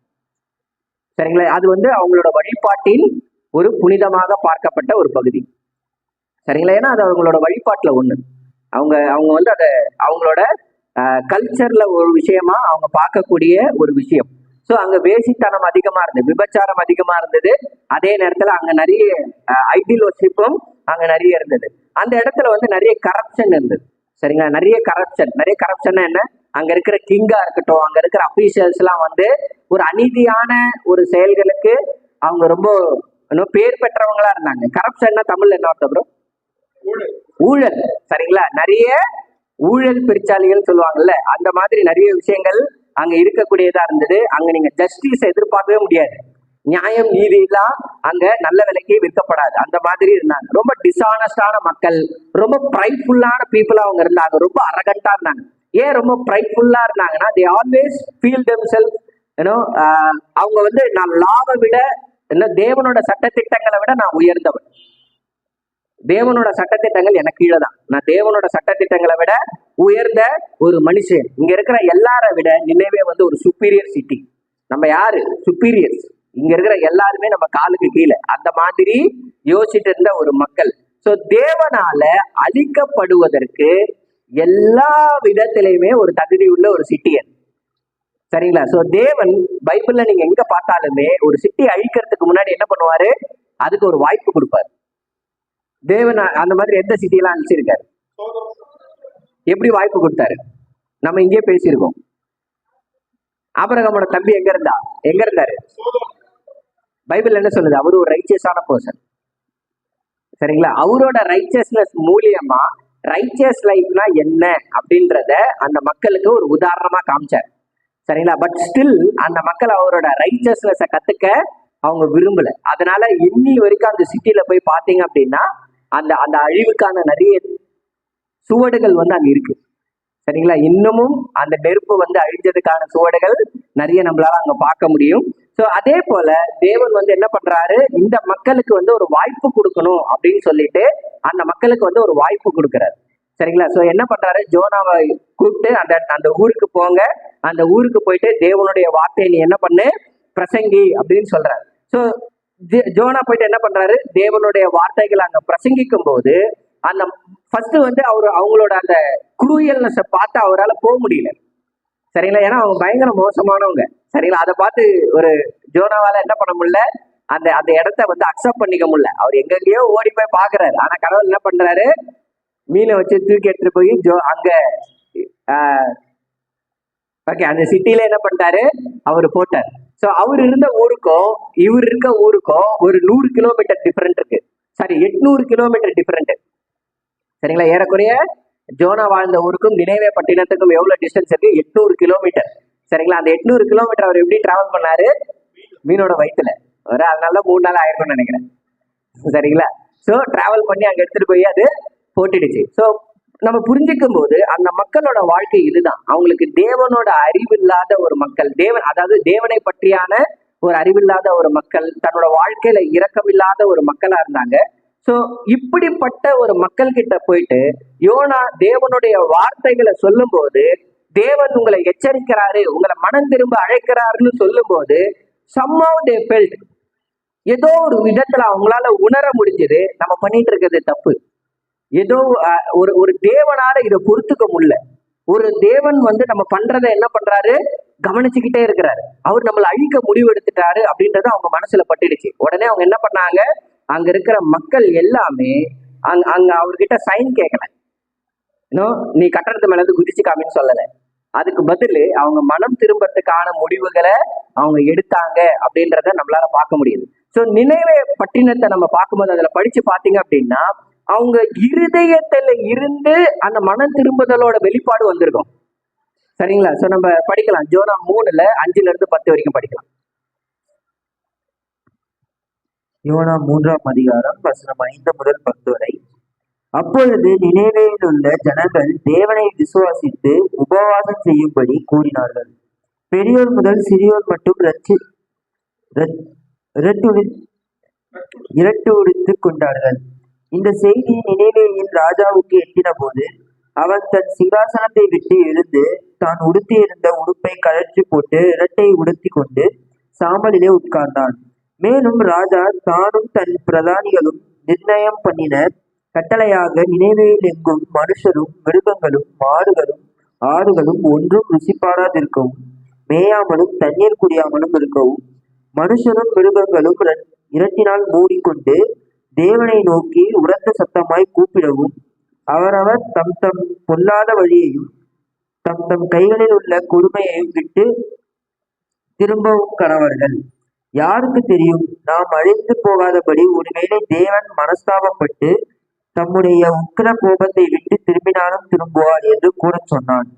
சரிங்களா? அது வந்து அவங்களோட வழிபாட்டின் ஒரு புனிதமாக பார்க்கப்பட்ட ஒரு பகுதி. சரிங்களா? ஏன்னா அது அவங்களோட வழிபாட்டுல ஒண்ணு. அவங்க வந்து அதை அவங்களோட கல்ச்சர்ல ஒரு விஷயமா அவங்க பார்க்கக்கூடிய ஒரு விஷயம். ஸோ அங்க வேசித்தனம் அதிகமா இருந்தது, விபச்சாரம் அதிகமா இருந்தது. அதே நேரத்துல அங்க நிறைய ஐடில் வர்ஷிப்பும் அங்க நிறைய இருந்தது. அந்த இடத்துல வந்து நிறைய கரப்ஷன் இருந்தது. சரிங்களா? நிறைய கரப்ஷன் என்ன, அங்க இருக்கிற கிங்கா இருக்கட்டும், அங்க இருக்கிற அபிஷியல்ஸ் எல்லாம் வந்து ஒரு அநீதியான ஒரு செயல்களுக்கு அவங்க ரொம்ப பேர் பெற்றவங்களா இருந்தாங்க. கரப்ஷன்னா தமிழ்ல என்ன அர்த்தம் ப்ரோ? ஊழல். சரிங்களா? நிறைய ஊழல் பெருச்சாளிகள் சொல்லுவாங்கல்ல, அந்த மாதிரி நிறைய விஷயங்கள் அங்க இருக்கக்கூடியதா இருந்தது. அங்க நீங்க ஜஸ்டிஸ் எதிர்பார்க்கவே முடியாது. நியாயம் நீதி எல்லாம் அங்க நல்ல விலைக்கு விற்கப்படாது. அந்த மாதிரி இருந்தாங்க. ரொம்ப டிஸ்ஆனஸ்டான மக்கள், ரொம்ப ப்ரைட்ஃபுல்லான பீப்புளா அவங்க இருந்தாங்க, ரொம்ப அரகண்டா இருந்தாங்க. ஏன் ரொம்ப ப்ரைட்ஃபுல்லா இருந்தாங்கன்னா, they always feel them self you know, அவங்க வந்து நான் லாவை விட என்ன தேவனோட சட்டத்திட்டங்களை விட நான் உயர்ந்தவன், தேவனோட சட்டத்திட்டங்கள் எனக்கு கீழே தான், நான் தேவனோட சட்டத்திட்டங்களை விட உயர்ந்த ஒரு மனுஷன். இங்க இருக்கிற எல்லாரை விட நினைவே வந்து ஒரு சுப்பீரியர் சிட்டி. நம்ம யாரு சுப்பீரியர்ஸ்? இங்க இருக்கிற எல்லாருமே நம்ம காலுக்கு கீழே. அந்த மாதிரி யோசிச்சுட்டு இருந்த ஒரு மக்கள். சோ தேவனால அழிக்கப்படுவதற்கு எல்லா விதத்திலையுமே ஒரு தகுதி உள்ள ஒரு சிட்டியன். சரிங்களா? சோ தேவன் பைபிள்ல நீங்க எங்க பார்த்தாலுமே ஒரு சிட்டி அழிக்கிறதுக்கு முன்னாடி என்ன பண்ணுவாரு? அதுக்கு ஒரு வாய்ப்பு கொடுப்பாரு. தேவன் அந்த மாதிரி எந்த சிட்டியெல்லாம் அழிச்சிருக்காரு? எப்படி வாய்ப்பு கொடுத்தாரு? நம்ம இங்கே பேசியிருக்கோம். ஆபிரகாமோட தம்பி எங்க இருந்தாரு? பைபிள் என்ன சொல்லுது? அவரு ஒரு ரைச்சியஸான பர்சன். சரிங்களா? அவரோட ரைச்சியஸ்னஸ் மூலியமா ரைச்சியஸ் லைஃப்னா என்ன அப்படின்றத அந்த மக்களுக்கு ஒரு உதாரணமா காமிச்சார். சரிங்களா? பட் ஸ்டில் அந்த மக்கள் அவரோட ரைச்சியஸ்னஸ கத்துக்க அவங்க விரும்பல. அதனால இன்னி வரைக்கும் அந்த சிட்டில போய் பாத்தீங்க அப்படின்னா அந்த அந்த அழிவுக்கான நிறைய சுவடுகள் வந்து அங்க இருக்கு. சரிங்களா? இன்னமும் அந்த நெருப்பு வந்து அழிஞ்சதுக்கான சுவடுகள் நிறைய நம்மளால அங்க பார்க்க முடியும். சோ அதே போல தேவன் வந்து என்ன பண்றாரு? இந்த மக்களுக்கு வந்து ஒரு வாய்ப்பு கொடுக்கணும் அப்படின்னு சொல்லிட்டு அந்த மக்களுக்கு வந்து ஒரு வாய்ப்பு கொடுக்கிறாரு. சரிங்களா? சோ என்ன பண்றாரு? ஜோனாவை கூப்பிட்டு அந்த அந்த ஊருக்கு போங்க, அந்த ஊருக்கு போயிட்டு தேவனுடைய வார்த்தையை நீ என்ன பண்ணு, பிரசங்கி அப்படின்னு சொல்றாரு. சோ ஜோனா போயிட்டு என்ன பண்றாரு? தேவனுடைய வார்த்தைகளை அங்க பிரசங்கிக்கும் போது அந்த ஃபர்ஸ்ட் வந்து அவங்களோட அந்த குரூயல்னஸை பார்த்து அவரால் போக முடியல. சரிங்களா? ஏன்னா அவங்க பயங்கர மோசமானவங்க. சரிங்களா? அதை பார்த்து ஒரு ஜோனாவால என்ன பண்ண முடியல, அந்த அந்த இடத்த வந்து அக்செப்ட் பண்ணிக்க முடியல. அவர் எங்கெங்கயோ ஓடி போய் பாக்குறாரு. ஆனா கடவுள் என்ன பண்றாரு? மீனை வச்சு தூக்கி எடுத்துட்டு போய் அங்க ஓகே அந்த சிட்டில என்ன பண்ணிட்டாரு? அவரு போட்டார். சோ அவர் இருந்த ஊருக்கும் இவர் இருக்க ஊருக்கும் ஒரு 100 கிலோமீட்டர் டிஃபரெண்ட் இருக்கு. Sorry 800 kilometre different. சரிங்களா? ஏறக்குறைய ஜோனா வாழ்ந்த ஊருக்கும் நினைவே பட்டினத்துக்கும் எவ்வளவு டிஸ்டன்ஸ் இருக்கு? 800 கிலோமீட்டர். சரிங்களா? அந்த 800 கிலோமீட்டர் அவர் எப்படி டிராவல் பண்ணாரு? மீனோட வயிற்றுல. அதனால 3 நாள் ஆயிருக்கும்னு நினைக்கிறேன். சரிங்களா? சோ டிராவல் பண்ணி அங்க எடுத்துட்டு போய் அது போட்டுடுச்சு. சோ நம்ம புரிஞ்சுக்கும் போது அந்த மக்களோட வாழ்க்கை இதுதான். அவங்களுக்கு தேவனோட அறிவில்லாத ஒரு மக்கள், அதாவது தேவனை பற்றியான ஒரு அறிவில்லாத ஒரு மக்கள், தன்னோட வாழ்க்கையில இரக்கமில்லாத ஒரு மக்களா இருந்தாங்க. சோ இப்படிப்பட்ட ஒரு மக்கள் கிட்ட போயிட்டு யோனா தேவனுடைய வார்த்தைகளை சொல்லும் போது, தேவன் உங்களை எச்சரிக்கிறாரு, உங்களை மனம் திரும்ப அழைக்கிறாருன்னு சொல்லும் போது somehow they felt, ஏதோ ஒரு விதத்துல அவங்களால உணர முடிஞ்சது நம்ம பண்ணிட்டு இருக்கிறது தப்பு. ஏதோ ஒரு தேவனால இதை பொறுத்துக்க முடியல. ஒரு தேவன் வந்து நம்ம பண்றதை என்ன பண்றாரு? கவனிச்சுக்கிட்டே இருக்கிறாரு. அவர் நம்மளை அழிக்க முடிவு எடுத்துட்டாரு அப்படின்றது அவங்க மனசுல பட்டுடுச்சு. உடனே அவங்க என்ன பண்ணாங்க? அங்க இருக்கிற மக்கள் எல்லாமே அங்க அவர்கிட்ட சைன் கேட்கல. இன்னும் நீ கட்டடத்து மேல இருந்து குதிச்சு காமின்னு சொல்லல. அதுக்கு பதில் அவங்க மனம் திரும்பறதுக்கான முடிவுகளை அவங்க எடுத்தாங்க அப்படின்றத நம்மளால பார்க்க முடியுது. சோ நினைவே பட்டினத்தை நம்ம பார்க்கும்போது அதுல படிச்சு பாத்தீங்க அப்படின்னா அவங்க இருதயத்துல இருந்து அந்த மனம் திரும்புதலோட வெளிப்பாடு வந்திருக்கும். சரிங்களா? சோ நம்ம படிக்கலாம். ஜோனா 3ல 5ல இருந்து 10 வரைக்கும் படிக்கலாம். யோனா 3ஆம் அதிகாரம் வசனம் 5 முதல் 10 வரை. அப்பொழுது நினைவேயில் உள்ள ஜனங்கள் தேவனை விசுவாசித்து உபவாசம் செய்யும்படி கூறினார்கள். பெரியோர் முதல் சிறியோர் மட்டும் இரட்டு உடுத்துக் கொண்டார்கள். இந்த செய்தி நினைவேயின் ராஜாவுக்கு எட்டின போது அவன் தன் சிங்காசனத்தை விட்டு எழுந்து தான் உடுத்தியிருந்த உடுப்பை கழற்றி போட்டு இரட்டை உடுத்தி கொண்டு சாம்பலிலே உட்கார்ந்தான். மேலும் ராஜா தானும் தன் பிரதானிகளும் நிர்ணயம் பண்ணின கட்டளையாக நினைவேயில் எங்கும் மனுஷரும் மிருகங்களும் மாடுகளும் ஆடுகளும் ஒன்றும் ருசிப்பாராதிருக்கவும் மேயாமலும் தண்ணீர் குடியாமலும் இருக்கவும் மனுஷரும் மிருகங்களும் இரட்டினால் மூடிக்கொண்டு தேவனை நோக்கி உரத்த சத்தமாய் கூப்பிடவும் அவரவர் தம் தம் பொல்லாத வழியையும் தம் தம் கைகளில் உள்ள கொடுமையையும் விட்டு திரும்பவும் கடவர்கள். யாருக்கு தெரியும், நாம் அழிந்து போகாதபடி ஒருவேளை தேவன் மனஸ்தாபப்பட்டு தம்முடைய உக்கிர கோபத்தை விட்டு திரும்பினாலும் திரும்புவார் என்று கூட சொன்னான்.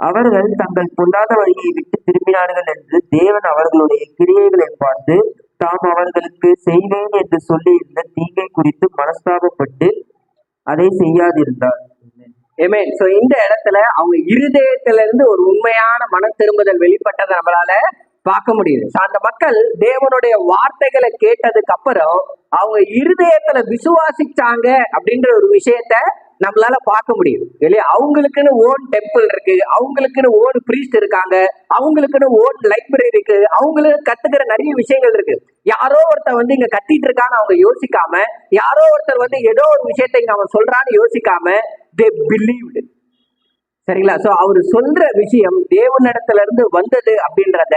அவர்கள் தங்கள் பொல்லாத வழியை விட்டு திரும்பினார்கள் என்று தேவன் அவர்களுடைய கிரியைகளை பார்த்து தாம் அவர்களுக்கு செய்வேன் என்று சொல்லியிருந்த தீங்கை குறித்து மனஸ்தாபப்பட்டு அதை செய்யாதிருந்தார். Amen. So இந்த இடத்துல அவங்க இருதயத்துல இருந்து ஒரு உண்மையான மன திரும்புதல் வெளிப்பட்டதை நம்மளால பார்க்க முடியுது. So அந்த மக்கள் தேவனுடைய வார்த்தைகளை கேட்டதுக்கு அப்புறம் அவங்க இருதயத்துல விசுவாசிச்சாங்க அப்படின்ற ஒரு விஷயத்த நம்மளால பார்க்க முடியுது இல்லையா. அவங்களுக்குன்னு ஓன் டெம்பிள் இருக்கு, அவங்களுக்குன்னு ஓன் பிரீஸ்ட் இருக்காங்க, அவங்களுக்குன்னு ஓன் லைப்ரரி இருக்கு, அவங்களுக்கு கத்துக்கிற நிறைய விஷயங்கள் இருக்கு. யாரோ ஒருத்தர் வந்து இங்க கத்திட்டு இருக்கான்னு அவங்க யோசிக்காம, யாரோ ஒருத்தர் வந்து ஏதோ ஒரு விஷயத்தை இங்க அவன் சொல்றான்னு யோசிக்காம they believed. சரிங்களா. சோ அவரு சொல்ற விஷயம் தேவனிடத்துல இருந்து வந்தது அப்படின்றத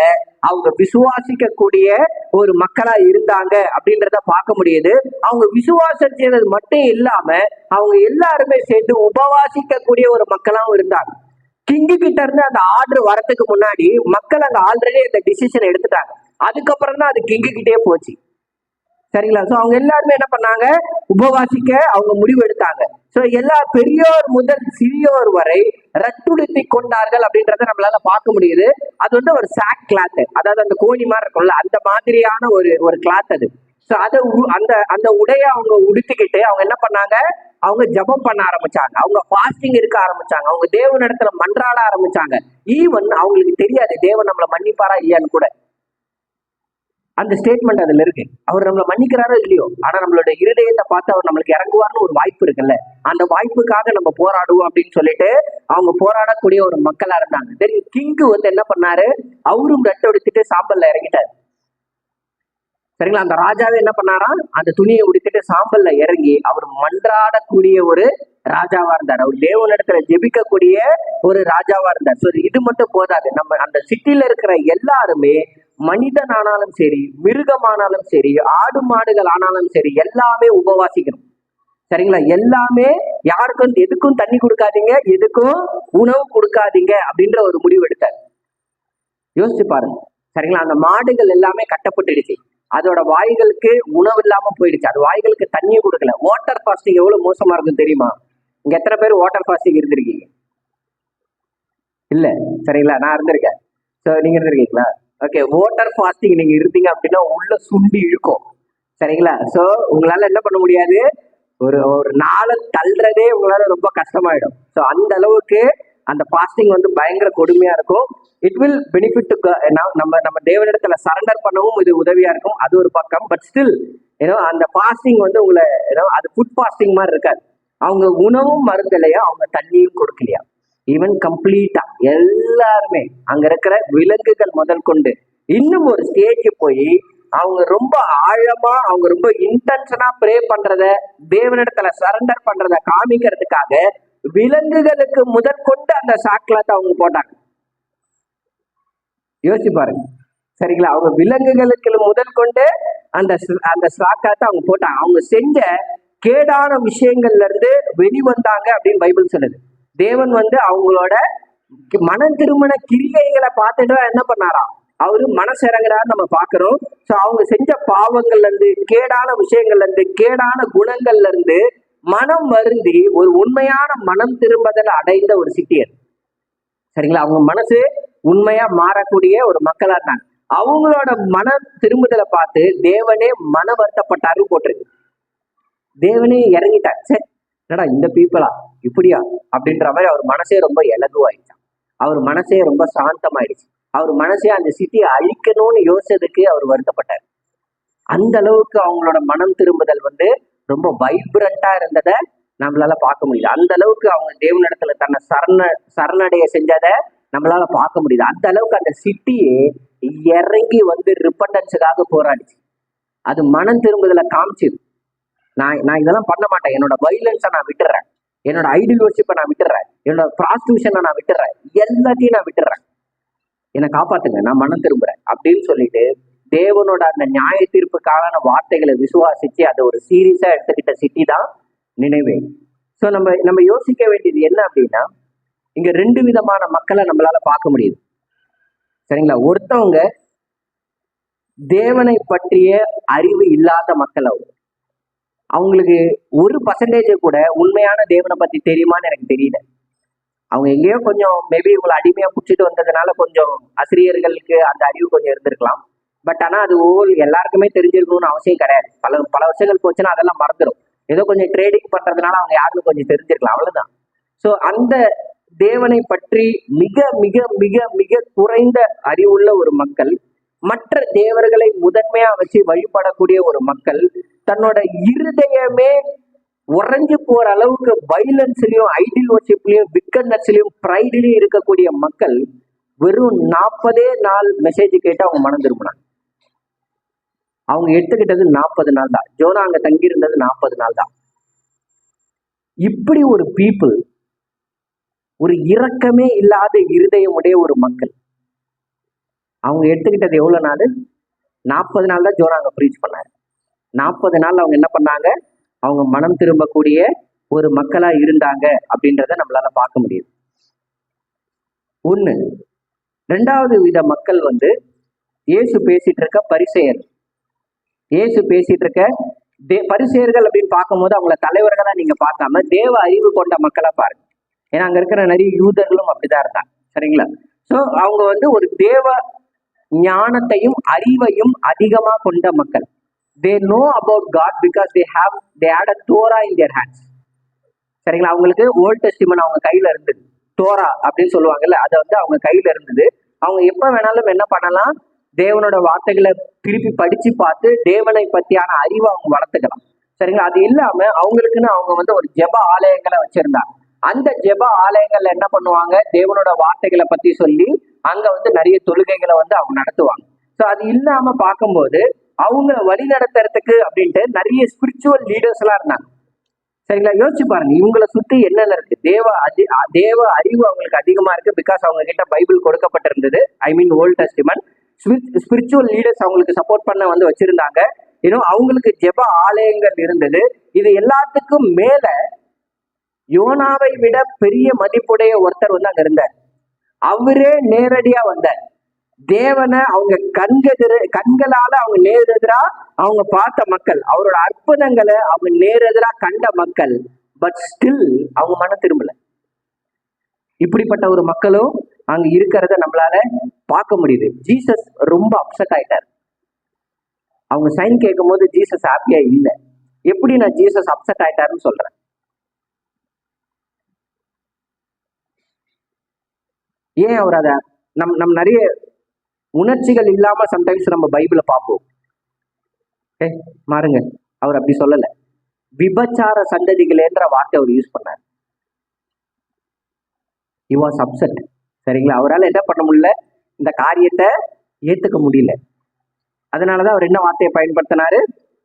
அவங்க விசுவாசிக்க கூடிய ஒரு மக்களா இருந்தாங்க அப்படின்றத பார்க்க முடியுது. அவங்க விசுவாசிச்சது மட்டும் இல்லாம அவங்க எல்லாருமே சேர்ந்து உபவாசிக்க கூடிய ஒரு மக்களாவும் இருந்தாங்க. கிங்கு கிட்ட இருந்து அந்த ஆர்டர் வரதுக்கு முன்னாடி மக்கள் அங்க ஆல்ரெடி அந்த டிசிஷன் எடுத்துட்டாங்க. அதுக்கப்புறம் தான் அது கிங்கு கிட்டே போச்சு. சரிங்களா. சோ அவங்க எல்லாருமே என்ன பண்ணாங்க, உபவாசிக்க அவங்க முடிவு எடுத்தாங்க. சோ எல்லா பெரியோர் முதல் சிறியோர் வரை ரட்டுடுத்தி கொண்டார்கள் அப்படின்றத நம்மளால பார்க்க முடியுது. அது வந்து ஒரு சாக் கிளாத், அதாவது அந்த கோணி மாதிரி இருக்கும்ல, அந்த மாதிரியான ஒரு கிளாத் அது. சோ அதை அந்த அந்த உடைய அவங்க உடுத்திக்கிட்டு அவங்க என்ன பண்ணாங்க, அவங்க ஜபம் பண்ண ஆரம்பிச்சாங்க, அவங்க ஃபாஸ்டிங் இருக்க ஆரம்பிச்சாங்க, அவங்க தேவனிடத்துல மன்றாட ஆரம்பிச்சாங்க. ஈவன் அவங்களுக்கு தெரியாது தேவன் நம்மளை மன்னிப்பாரா இல்லையான்னு கூட. அந்த ஸ்டேட்மெண்ட் அதுல இருக்கு. அவர் நம்மளை மன்னிக்கிறாரோ இல்லையோ, ஆனா நம்மளோட இருதயத்தை பார்த்து அவர் நம்மளுக்கு இறங்குவார்னு ஒரு வாய்ப்பு இருக்குல்ல, அந்த வாய்ப்புக்காக நம்ம போராடுவோம் அப்படின்னு சொல்லிட்டு அவங்க போராடக்கூடிய ஒரு மக்களா இருந்தாங்க. தென் கிங்கு வந்து என்ன பண்ணாரு, அவரும் ரட்டை உடுத்திட்டு சாம்பல்ல இறங்கிட்டாரு. சரிங்களா. அந்த ராஜாவே என்ன பண்ணாராம், அந்த துணியை உடுத்திட்டு சாம்பல்ல இறங்கி அவர் மன்றாடக்கூடிய ஒரு ராஜாவா இருந்தார். அவர் தேவனிடத்துல ஜெபிக்கக்கூடிய ஒரு ராஜாவா இருந்தார். ஸோ இது மட்டும் போதாது, நம்ம அந்த சிட்டில இருக்கிற எல்லாருமே மனிதன் ஆனாலும் சரி, மிருகமானாலும் சரி, ஆடு மாடுகள் ஆனாலும் சரி, எல்லாமே உபவாசிக்கணும். சரிங்களா. எல்லாமே யாருக்கும் எதுக்கும் தண்ணி கொடுக்காதீங்க, எதுக்கும் உணவு கொடுக்காதீங்க அப்படின்ற ஒரு முடிவு எடுத்தார். யோசிச்சு பாருங்க. சரிங்களா. அந்த மாடுகள் எல்லாமே கட்டப்பட்டுடுச்சு, அதோட வாய்களுக்கு உணவு இல்லாம போயிடுச்சு, அது வாய்களுக்கு தண்ணி கொடுக்கல. வாட்டர் ஃபாஸ்டிங் எவ்வளவு மோசமா இருக்கும் தெரியுமா? இங்க எத்தனை பேர் வாட்டர் ஃபாஸ்டிங் இருந்திருக்கீங்க? இல்ல. சரிங்களா. நான் இருந்திருக்கேன். ஸோ நீங்க இருந்திருக்கீங்களா? ஓகே. வாட்டர் ஃபாஸ்டிங் நீங்க இருந்தீங்க அப்படின்னா உள்ள சுண்டி இழுக்கும். சரிங்களா. ஸோ உங்களால என்ன பண்ண முடியாது, ஒரு ஒரு நாளை தள்ளுறதே உங்களால ரொம்ப கஷ்டமாயிடும். ஸோ அந்த அளவுக்கு அந்த ஃபாஸ்டிங் வந்து பயங்கர கொடுமையா இருக்கும். இட் வில் பெனிஃபிட் நம்ம தேவனிடத்துல சரண்டர் பண்ணவும் இது உதவியா இருக்கும், அது ஒரு பக்கம். பட் ஸ்டில் அந்த ஃபாஸ்டிங் வந்து உங்களை அது ஃபுட் ஃபாஸ்டிங் மாதிரி இருக்காது. அவங்க உணவும் மருந்தலையா, அவங்க தண்ணியும் கொடுக்கலையா, ஈவன் கம்ப்ளீட்டா எல்லாருமே அங்க இருக்கிற விலங்குகள் முதல் கொண்டு இன்னும் ஒரு ஸ்டேஜ் போய் அவங்க ரொம்ப ஆழமா, அவங்க ரொம்ப இன்டென்ஷனா ப்ரே பண்றத, தேவனிடத்துல சரண்டர் பண்றத காமிக்கிறதுக்காக விலங்குகளுக்கு முதல் கொண்டு அந்த சாக்லாத்தை அவங்க போட்டாங்க. யோசிச்சு பாருங்க. சரிங்களா. அவங்க விலங்குகளுக்கு முதல் கொண்டு அந்த அந்த சாக்காத்தை அவங்க போட்டாங்க. அவங்க செஞ்ச கேடான விஷயங்கள்ல இருந்து வெளிவந்தாங்க அப்படின்னு பைபிள் சொல்லுது. தேவன் வந்து அவங்களோட மன திருமண கிரியைகளை பார்த்துட்டு என்ன பண்ணாராம், அவரு மனசிறங்குறாரு நம்ம பாக்குறோம். சோ அவங்க செஞ்ச பாவங்கள்ல இருந்து, கேடான விஷயங்கள்ல இருந்து, கேடான குணங்கள்ல இருந்து மனம் வருந்தி ஒரு உண்மையான மனம் திரும்பதல் அடைந்த ஒரு சிட்டியர். சரிங்களா. அவங்க மனசு உண்மையா மாறக்கூடிய ஒரு மக்களா இருந்தாங்க. அவங்களோட மன திரும்புதலை பார்த்து தேவனே மன வருத்தப்பட்டாரு போட்டிருக்கு. தேவனே இறங்கிட்டார். சரி என்னடா இந்த பீப்புளா இப்படியா அப்படின்ற மாதிரி அவர் மனசே ரொம்ப இலகுவாயிடுச்சான். அவர் மனசே ரொம்ப சாந்தமாயிடுச்சு. அவர் மனசே அந்த சிட்டியை அழிக்கணும்னு யோசிச்சதுக்கு அவர் வருத்தப்பட்டார். அந்த அளவுக்கு அவங்களோட மனம் திரும்புதல் வந்து ரொம்ப வைப்ரண்டா இருந்ததை நம்மளால பார்க்க முடியுது. அந்த அளவுக்கு அவங்க தேவனிடத்துல தன்னை சரணடைய செஞ்சதை நம்மளால பார்க்க முடியுது. அந்த அளவுக்கு அந்த சிட்டியே இறங்கி வந்து ரிப்பண்டன்ஸுக்காக போராடிச்சு. அது மனம் திரும்புதலை காமிச்சிது. நான் இதெல்லாம் பண்ண மாட்டேன், என்னோட வைலன்ஸை நான் விட்டுறேன், என்னோட ஐடியல் வர்ஷிப்பை நான் விட்டுறேன், என்னோட ப்ராஸ்டியூஷனை நான் விட்டுறேன், எல்லாத்தையும் நான் விட்டுறேன், என்னை காப்பாத்துங்க, நான் மனம் திரும்புறேன் அப்படின்னு சொல்லிட்டு தேவனோட அந்த நியாய தீர்ப்புக்கான வார்த்தைகளை விசுவாசிச்சு அதை ஒரு சீரியஸா எடுத்துக்கிட்ட சிட்டி தான் நினைவே. ஸோ நம்ம யோசிக்க வேண்டியது என்ன அப்படின்னா, இங்க ரெண்டு விதமான மக்களை நம்மளால பார்க்க முடியுது. சரிங்களா. ஒருத்தவங்க தேவனை பற்றிய அறிவு இல்லாத மக்கள், அவங்களுக்கு 1% கூட உண்மையான தேவனை பத்தி தெரியுமான்னு எனக்கு தெரியல. அவங்க எங்கேயோ கொஞ்சம் மேபி இவங்களை அடிமையா பிடிச்சிட்டு வந்ததுனால கொஞ்சம் ஆசிரியர்களுக்கு அந்த அறிவு கொஞ்சம் இருந்திருக்கலாம். பட் ஆனா அது எல்லாருக்குமே தெரிஞ்சிருக்கணும்னு அவசியம் கிடையாது. பல பல வருஷங்கள் போச்சுன்னா அதெல்லாம் மறந்துடும். ஏதோ கொஞ்சம் ட்ரேடிங் பண்றதுனால அவங்க யாருக்கும் கொஞ்சம் தெரிஞ்சிருக்கலாம், அவ்வளவுதான். ஸோ அந்த தேவனை பற்றி மிக மிக மிக மிக குறைந்த அறிவுள்ள ஒரு மக்கள், மற்ற தேவர்களை முதன்மையா வச்சு வழிபடக்கூடிய ஒரு மக்கள், தன்னோட இருதயமே உறைஞ்சு போற அளவுக்கு வைலன்ஸ்லயும் ஐடில் வர்ஷிப்லயும் விக்கட்னஸ்லயும் ப்ரைட்லயும் இருக்கக்கூடிய மக்கள் வெறும் 40 நாள் மெசேஜ் கேட்டு அவங்க மனம் திரும்பினாங்க. அவங்க எடுத்துக்கிட்டது 40 நாள் தான். ஜோனா அங்க தங்கி இருந்தது 40 நாள் தான். இப்படி ஒரு பீப்புள், ஒரு இரக்கமே இல்லாத இருதயமுடைய ஒரு மக்கள், அவங்க எடுத்துக்கிட்டது எவ்வளவு நாள்? 40 நாள் தான் ஜோனா அங்க ப்ரீச் பண்ணாரு. 40 நாள் அவங்க என்ன பண்ணாங்க? அவங்க மனம் திரும்பக்கூடிய ஒரு மக்களா இருந்தாங்க அப்படின்றத நம்மளால பார்க்க முடியுது. ஒண்ணு. ரெண்டாவது வித மக்கள் இயேசு பேசிட்டு இருக்க பரிசேயர். இயேசு பேசிட்டு இருக்க பரிசேயர்கள் அப்படின்னு பார்க்கும்போது அவங்கள தலைவர்களா நீங்க பார்க்காம தேவ அறிவு கொண்ட மக்களா பாருங்க. ஏன்னா அங்க இருக்கிற நிறைய யூதர்களும் அப்படிதான் இருந்தாங்க, சரிங்களா? ஸோ அவங்க ஒரு தேவ ஞானத்தையும் அறிவையும் அதிகமா கொண்ட மக்கள். They know about God because they had a Torah in their hands. சரிங்களா? அவங்களுக்கு ஓல்ட் டெஸ்டிமென்ட் அவங்க கையில இருந்தது. தோரா அப்படின்னு சொல்லுவாங்கல்ல, அது அவங்க கையில இருந்தது. அவங்க எப்ப வேணாலும் என்ன பண்ணலாம்? தேவனோட வார்த்தைகளை திருப்பி படிச்சு பார்த்து தேவனை பத்தியான அறிவை அவங்க வளர்த்துக்கலாம், சரிங்களா? அது இல்லாம அவங்களுக்குன்னு அவங்க ஒரு ஜெப ஆலயங்களை வச்சிருந்தாங்க. அந்த ஜெப ஆலயங்கள்ல என்ன பண்ணுவாங்க? தேவனோட வார்த்தைகளை பத்தி சொல்லி அங்க நிறைய தொழுகைகளை அவங்க நடத்துவாங்க. ஸோ அது இல்லாம பார்க்கும்போது அவங்க வழி நடத்துறதுக்கு அப்படின்ட்டு நிறைய ஸ்பிரிச்சுவல் லீடர்ஸ் எல்லாம் இருந்தாங்க, சரிங்களா? யோசிச்சு பாருங்க, இவங்களை சுத்தி என்னென்ன இருக்கு? தேவ அறிவு அவங்களுக்கு அதிகமா இருக்கு. பிகாஸ் அவங்க கிட்ட பைபிள் கொடுக்கப்பட்டிருந்தது. ஐ மீன் ஓல்ட் டெஸ்டிமென்ட். ஸ்பிரிச்சுவல் லீடர்ஸ் அவங்களுக்கு சப்போர்ட் பண்ண வச்சிருந்தாங்க. அவங்களுக்கு ஜெப ஆலயங்கள் இருந்தது. இது எல்லாத்துக்கும் மேல யோனாவை விட பெரிய மதிப்புடைய ஒருத்தர் அங்க இருந்தார். அவரே நேரடியா வந்தார். தேவனை அவங்க கண்களால அவங்க நேரெதிரா அவங்க பார்த்த மக்கள், அவரோட அற்புதங்களை அவங்க நேரெதிரா கண்ட மக்கள். பட் ஸ்டில் அவங்க மனம் திரும்பல. இப்படிப்பட்ட ஒரு மக்களும் அங்க இருக்கிறத நம்மளால பார்க்க முடியுது. ஜீசஸ் ரொம்ப அப்செட் ஆயிட்டார். அவங்க சைன் கேட்கும் போது ஜீசஸ் ஹாப்பியா இல்லை. எப்படி நான் ஜீசஸ் அப்செட் ஆயிட்டாருன்னு சொல்றேன்? ஏன் அவர் அத நம்ம நிறைய உணர்ச்சிகள் இல்லாம சம்டைம்ஸ் நம்ம பைபிளை பார்ப்போம். மாறுங்க, அவர் அப்படி சொல்லல. விபச்சார சந்ததிகளேன்ற வார்த்தை அவர் யூஸ் பண்ணார். He was upset, சரிங்களா? அவரால் என்ன பண்ண முடியல? இந்த காரியத்தை ஏத்துக்க முடியல. அதனாலதான் அவர் என்ன வார்த்தையை பயன்படுத்தினாரு?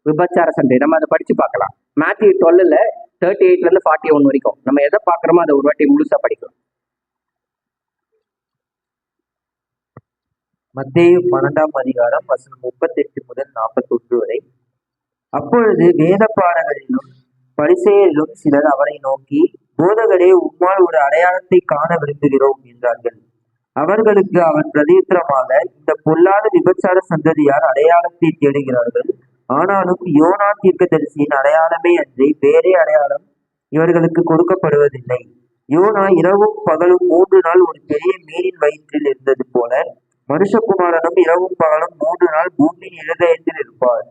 விபச்சார சண்டை. நம்ம அதை படிச்சு பார்க்கலாம். மேத்யூ 12 38 41 வரைக்கும் நம்ம எதை பார்க்கிறோமோ அதை ஒரு வாட்டி முழுசா படிக்கலாம். மத்தேயு 12ஆம் அதிகாரம் வசனம் 38 முதல் 41 வரை. அப்பொழுது வேத பாடங்களிலும் பரிசேயரிலும் சிலர் அவரை நோக்கி, போதகரே, உம்மால் ஒரு அடையாளத்தை காண விரும்புகிறோம் என்றார்கள். அவர்களுக்கு அவன் பிரதியுத்தரமாக, இந்த பொல்லாத விபச்சார சந்ததியார் அடையாளத்தை தேடுகிறார்கள். ஆனாலும் யோனா தீர்க்கதரிசியின் அடையாளமே அன்றி வேறே அடையாளம் இவர்களுக்கு கொடுக்கப்படுவதில்லை. யோனா இரவும் பகலும் 3 நாள் ஒரு பெரிய மீனின் வயிற்றில் இருந்தது போல மனுஷகுமாரனும் இரவும் பகலும் 3 நாள் பூமியின் இருதயத்தில் இருப்பார்.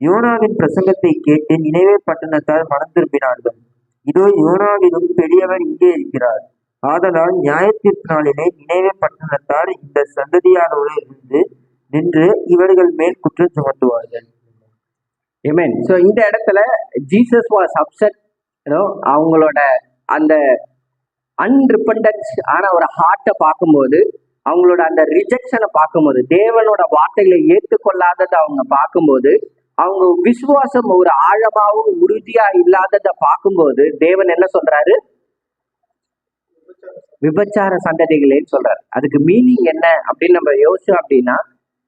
யோனாவின் பிரசங்கத்தை கேட்டு நினைவே பட்டணத்தார் மனம் திரும்பினார்கள். இதோ யோனாவிலும் பெரியவர் இங்கே இருக்கிறார். ஆதலால் நியாயத்தீர்ப்பு நாளிலே நினைவே பட்டணத்தார் இந்த சந்ததியாரோடு நின்று இவர்கள் மேல் குற்றம் சுமத்துவார்கள். Amen. So இந்த இடத்துல ஜீசஸ் வாஸ் அப்செட். அவங்களோட அந்த அன்ரிப்பண்டன்ஸ் ஆன ஒரு ஹார்ட்டை பார்க்கும்போது, அவங்களோட அந்த ரிஜெக்ஷனை பார்க்கும்போது, தேவனோட வார்த்தைகளை ஏற்றுக்கொள்ளாததை அவங்க பார்க்கும்போது, அவங்க விசுவாசம் ஒரு ஆழமாவும் உறுதியா இல்லாததை பார்க்கும்போது தேவன் என்ன சொல்றாரு? விபச்சார சந்ததிகளேன்னு சொல்றாரு. அதுக்கு மீனிங் என்ன அப்படின்னு நம்ம யோசிச்சோம் அப்படின்னா,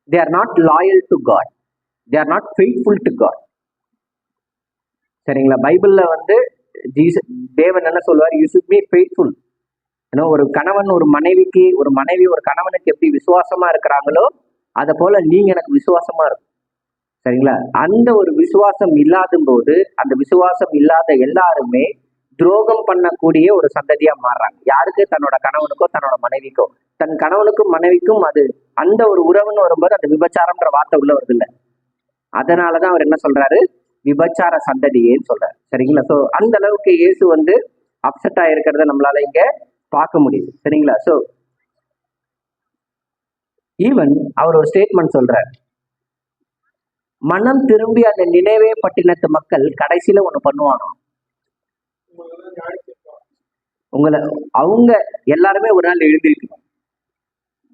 they are not loyal to God, they are not faithful to God. சரிங்களா? பைபிள்ல தேவன் என்ன சொல்லுவார்? You should be faithful. ஒரு கணவன் ஒரு மனைவிக்கு, ஒரு மனைவி ஒரு கணவனுக்கு எப்படி விசுவாசமா இருக்கிறாங்களோ அதை போல நீங்க எனக்கு விசுவாசமா இருக்கும், சரிங்களா? அந்த ஒரு விசுவாசம் இல்லாத போது, அந்த விசுவாசம் இல்லாத எல்லாருமே துரோகம் பண்ணக்கூடிய ஒரு சந்ததியா மாறுறாங்க. யாருக்கு? தன்னோட கணவனுக்கோ தன்னோட மனைவிக்கோ. தன் கணவனுக்கும் மனைவிக்கும் அது அந்த ஒரு உறவுன்னு வரும்போது அந்த விபச்சாரம்ன்ற வார்த்தை உள்ள வருது இல்ல. அதனாலதான் அவர் என்ன சொல்றாரு? விபச்சார சந்ததியேன்னு சொல்றாரு. சரிங்களா? சோ அந்த அளவுக்கு இயேசு வந்து அப்செட் ஆயிருக்கிறத நம்மளால இங்க பார்க்க முடியுது. சரிங்களா? சோ ஈவன் அவர் ஒரு ஸ்டேட்மெண்ட் சொல்றாரு, மனம் திரும்பி அந்த நினைவே பட்டினத்து மக்கள் கடைசியில ஒண்ணு பண்ணுவாங்க. உங்களை அவங்க எல்லாருமே ஒரு நாள் எழுந்திருக்கணும்.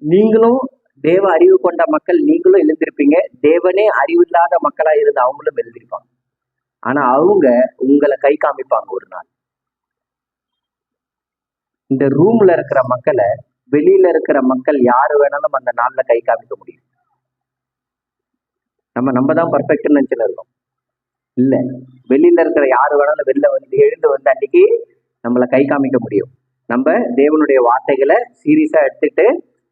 நீங்களும் தேவ அறிவு கொண்ட மக்கள், நீங்களும் எழுந்திருப்பீங்க. தேவனே அறிவில்லாத மக்களா இருந்து அவங்களும் எழுந்திருப்பாங்க. ஆனா அவங்க உங்களை கை காமிப்பாங்க ஒரு நாள். இந்த ரூம்ல இருக்கிற மக்களை வெளியில இருக்கிற மக்கள் யாரு வேணாலும் அந்த நாள்ல கை காமிக்க முடியும். நம்ம தான் பர்ஃபெக்ட்னு நினைச்சுன்னு இருக்கோம். இல்ல, வெளியில இருக்கிற யாரு வேணாலும் வெளில வந்து எழுந்து வந்து அன்னைக்கு நம்மளை கை காமிக்க முடியும். நம்ம தேவனுடைய வார்த்தைகளை சீரியஸா எடுத்துட்டு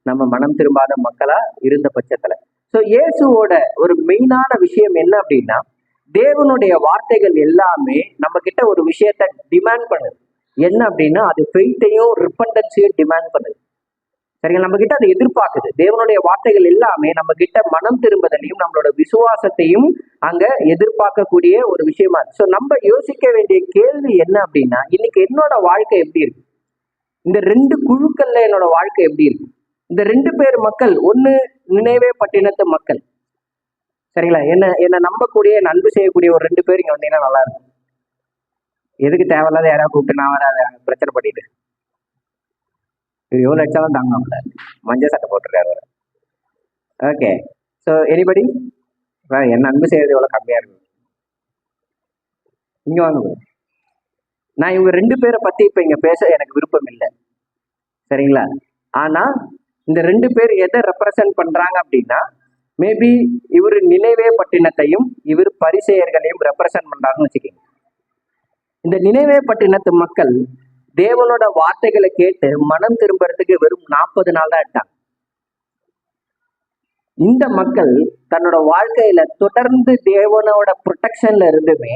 நம்ம மனம் திரும்பாத மக்களா இருந்த பட்சத்துல. ஸோ இயேசுவோட ஒரு மெயினான விஷயம் என்ன அப்படின்னா, தேவனுடைய வார்த்தைகள் எல்லாமே நம்ம கிட்ட ஒரு விஷயத்த டிமாண்ட் பண்ணுது. என்ன அப்படின்னா, அது ஃபெய்த்தையும் ரிப்பண்டன்ஸையும் டிமாண்ட் பண்ணுது. சரிங்களா? நம்ம கிட்ட அதை எதிர்பார்க்குது. தேவனுடைய வார்த்தைகள் எல்லாமே நம்ம கிட்ட மனம் திரும்புதலையும் நம்மளோட விசுவாசத்தையும் அங்க எதிர்பார்க்கக்கூடிய ஒரு விஷயமா இருக்கு. ஸோ நம்ம யோசிக்க வேண்டிய கேள்வி என்ன அப்படின்னா, இன்னைக்கு என்னோட வாழ்க்கை எப்படி இருக்கு? இந்த ரெண்டு குழுக்கள்ல என்னோட வாழ்க்கை எப்படி இருக்கு? இந்த 2 பேர் மக்கள், ஒண்ணு நினைவே பட்டினத்து மக்கள். சரிங்களா? என்ன நம்பக்கூடிய, அன்பு செய்யக்கூடிய ஒரு 2 பேர் இங்க வந்தீங்கன்னா நல்லா இருக்கும். எதுக்கு தேவையில்லாத யாராவது கூப்பிட்டு நான் வர பிரச்சனை பண்ணிட்டு எவ்வளவு அடிச்சாலும் தாங்க மஞ்சள் சட்டை போட்டுருக்காரு. ஓகே, ஸோ எனிபடி என்ன அன்பு செய்யறது எவ்வளவு கம்மியா இருக்கு. இங்க வாங்க. நான் இவங்க 2 பேரை பத்தி இப்ப இங்க பேச எனக்கு விருப்பம் இல்லை. சரிங்களா? ஆனா இந்த 2 பேர் எதை ரெப்ரசன்ட் பண்றாங்க அப்படின்னா, மேபி இவர் நினைவே பட்டினத்தையும் இவர் பரிசேயர்களையும் ரெப்ரசன்ட் பண்றாங்கன்னு வச்சுக்கோங்க. இந்த நினைவே பட்டினத்து மக்கள் தேவனோட வார்த்தைகளை கேட்டு மனம் திரும்புறதுக்கு வெறும் 40 நாள் தான் எடுத்தாங்க. இந்த மக்கள் தன்னோட வாழ்க்கையில தொடர்ந்து தேவனோட ப்ரொடெக்ஷன்ல இருந்துமே,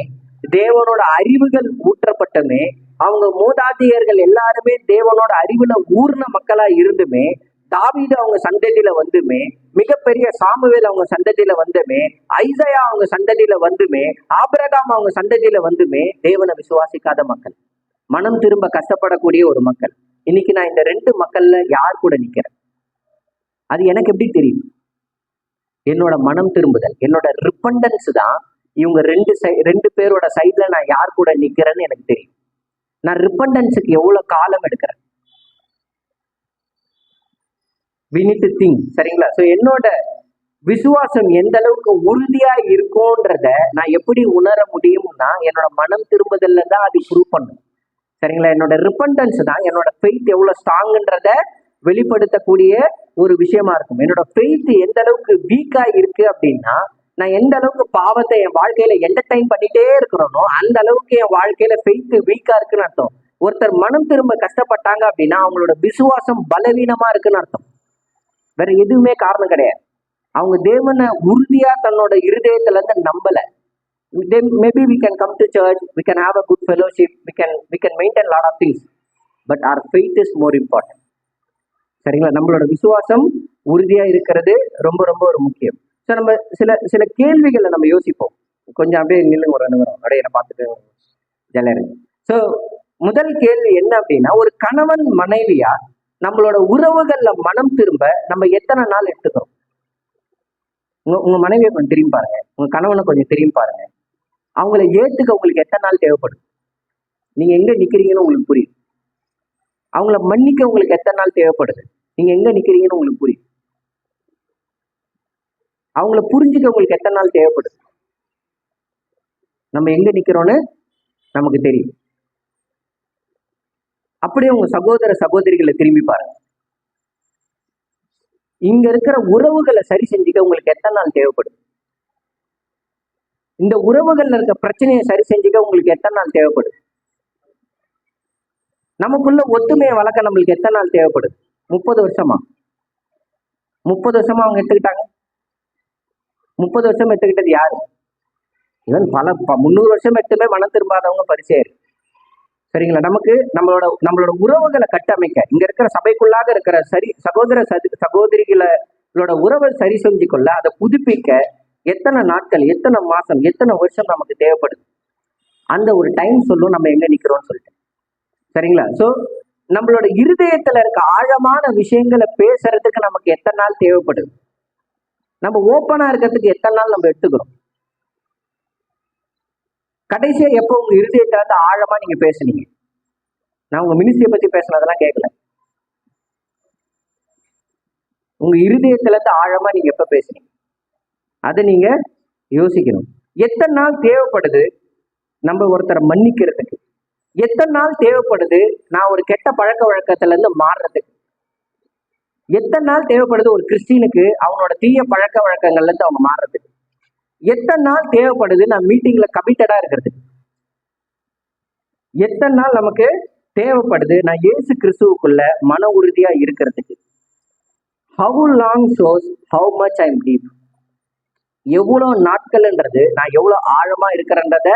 தேவனோட அறிவுகள் ஊற்றப்பட்டுமே, அவங்க மூதாதையர்கள் எல்லாருமே தேவனோட அறிவுல ஊர்ன மக்களா இருந்துமே, தாவீது அவங்க சந்ததியில வந்துமே, மிகப்பெரிய சாமுவேல் அவங்க சந்ததியில வந்துமே, ஐசையா அவங்க சந்ததியில வந்துமே, ஆபிரகாம் அவங்க சந்ததியில வந்துமே தேவனை விசுவாசிக்காத மக்கள், மனம் திரும்ப கஷ்டப்படக்கூடிய ஒரு மக்கள். இன்னைக்கு நான் இந்த 2 மக்கள்ல யார் கூட நிக்கிறேன்? அது எனக்கு எப்படி தெரியும்? என்னோட மனம் திரும்புதல், என்னோட ரிப்பண்டன்ஸ் தான் இவங்க 2 பேரோட சைட்ல நான் யார் கூட நிக்கிறேன்னு எனக்கு தெரியும். நான் ரிப்பண்டன்ஸுக்கு எவ்வளவு காலம் எடுக்கிறேன்? we need to think. சரிங்களா? ஸோ என்னோட விசுவாசம் எந்த அளவுக்கு உறுதியா இருக்கும்ன்றத நான் எப்படி உணர முடியும்னா, என்னோட மனம் திரும்புதல்ல தான் அது ப்ரூவ் பண்ணும். சரிங்களா? என்னோட ரிப்பண்டன்ஸ் தான் என்னோட ஃபெய்த் எவ்வளவு ஸ்ட்ராங்ன்றத வெளிப்படுத்தக்கூடிய ஒரு விஷயமா இருக்கும். என்னோட ஃபெய்த் எந்த அளவுக்கு வீக்கா இருக்கு அப்படின்னா, நான் எந்த அளவுக்கு பாவத்தை என் வாழ்க்கையில என்டர்டைன் பண்ணிட்டே இருக்கிறோனோ அந்த அளவுக்கு என் வாழ்க்கையில ஃபெய்த் வீக்கா இருக்குன்னு அர்த்தம். ஒருத்தர் மனம் திரும்ப கஷ்டப்பட்டாங்க அப்படின்னா அவங்களோட விசுவாசம் பலவீனமா இருக்குன்னு அர்த்தம். வேற எதுவுமே காரணம் கிடையாது. அவங்க தேவனை உறுதியா தன்னோட இருதயத்துல இருந்து நம்பல. Then maybe we can come to church, we can have a good fellowship, we can maintain a lot of things, but our faith is more important. சரிங்களா? நம்மளோட விசுவாசம் உறுதியா இருக்கிறது ரொம்ப ரொம்ப ஒரு முக்கியம். ஸோ நம்ம சில கேள்விகளை நம்ம யோசிப்போம். கொஞ்சம் அப்படியே நில்லுங்க, ஒரு நிமிடம் அப்படியே என்ன பார்த்துட்டு ஜாலியா இருங்க. ஸோ முதல் கேள்வி என்ன அப்படின்னா, ஒரு கணவன் மனைவியா நம்மளோட உறவுகள்ல மனம் திரும்ப நம்ம எத்தனை நாள் எடுத்துக்கிறோம்? உங்க மனைவியை கொஞ்சம் திரும்பி பாருங்க, உங்க கணவனை கொஞ்சம் திரும்பி பாருங்க. அவங்கள ஏத்துக்க உங்களுக்கு எத்தனை நாள் தேவைப்படும்? நீங்க எங்க நிக்கிறீங்கன்னு உங்களுக்கு புரியும். அவங்கள மன்னிக்க உங்களுக்கு எத்தனை நாள் தேவைப்படுது? நீங்க எங்க நிக்கிறீங்கன்னு உங்களுக்கு புரியும். அவங்கள புரிஞ்சுக்க உங்களுக்கு எத்தனை நாள் தேவைப்படுது? நம்ம எங்க நிக்கிறோம்னு நமக்கு தெரியும். அப்படியே உங்க சகோதர சகோதரிகளை திரும்பி பாருங்க. இங்க இருக்கிற உறவுகளை சரி செஞ்சுக்க உங்களுக்கு எத்தனை நாள் தேவைப்படுது? இந்த உறவுகள்ல இருக்க பிரச்சனையை சரி செஞ்சுக்க உங்களுக்கு எத்தனை நாள் தேவைப்படுது? நமக்குள்ள ஒத்துமையை வளர்க்க நம்மளுக்கு எத்தனை நாள் தேவைப்படுது? 30 வருஷமா? 30 வருஷமா அவங்க எடுத்துக்கிட்டாங்க. 30 வருஷம் எடுத்துக்கிட்டது யாரு? இவன் பல 300 வருஷம் எடுத்துமே மனம் திரும்பாதவங்க பரிசேயர். சரிங்களா? நமக்கு நம்மளோட நம்மளோட உறவுகளை கட்டமைக்க, இங்க இருக்கிற சபைக்குள்ளாக இருக்கிற சகோதர சகோதரிகளோட உறவை சரி செஞ்சு கொள்ள, அதை புதுப்பிக்க எத்தனை நாட்கள், எத்தனை மாசம், எத்தனை வருஷம் நமக்கு தேவைப்படுது. அந்த ஒரு டைம் சொல்லும் நம்ம எங்க நிக்கிறோம்னு சொல்லிட்டு. சரிங்களா? சோ நம்மளோட இருதயத்துல இருக்க ஆழமான விஷயங்களை பேசுறதுக்கு நமக்கு எத்தனை நாள் தேவைப்படுது? நம்ம ஓப்பனா இருக்கிறதுக்கு எத்தனை நாள் நம்ம எடுத்துக்கிறோம்? கடைசியா எப்போ உங்க இருதயத்துல இருந்து ஆழமா நீங்க பேசுனீங்க? நான் உங்க மினிஸ்ட்ரியை பத்தி பேசுனதெல்லாம் கேட்கல. உங்க இருதயத்துல இருந்து ஆழமா நீங்க எப்ப பேசுனீங்க? அதை நீங்க யோசிக்கணும். எத்தனை நாள் தேவைப்படுது நம்ம ஒருத்தரை மன்னிக்கிறதுக்கு? எத்தனை நாள் தேவைப்படுது நான் ஒரு கெட்ட பழக்க வழக்கத்துல இருந்து மாறுறதுக்கு? எத்தனை நாள் தேவைப்படுது ஒரு கிறிஸ்டினுக்கு அவனோட தீய பழக்க வழக்கங்கள்ல இருந்து அவங்க மாறுறதுக்கு? எத்தனை நாள் தேவைப்படுது நான் மீட்டிங்ல கமிட்டடா இருக்கிறதுக்கு? எத்தனை நாள் நமக்கு தேவைப்படுது நான் இயேசு கிறிஸ்துவுக்குள்ள மன உறுதியா இருக்கிறதுக்கு? How long shows how much I am deep. எவ்வளவு நாட்கள்ன்றது நான் எவ்வளவு ஆழமா இருக்கிறன்றத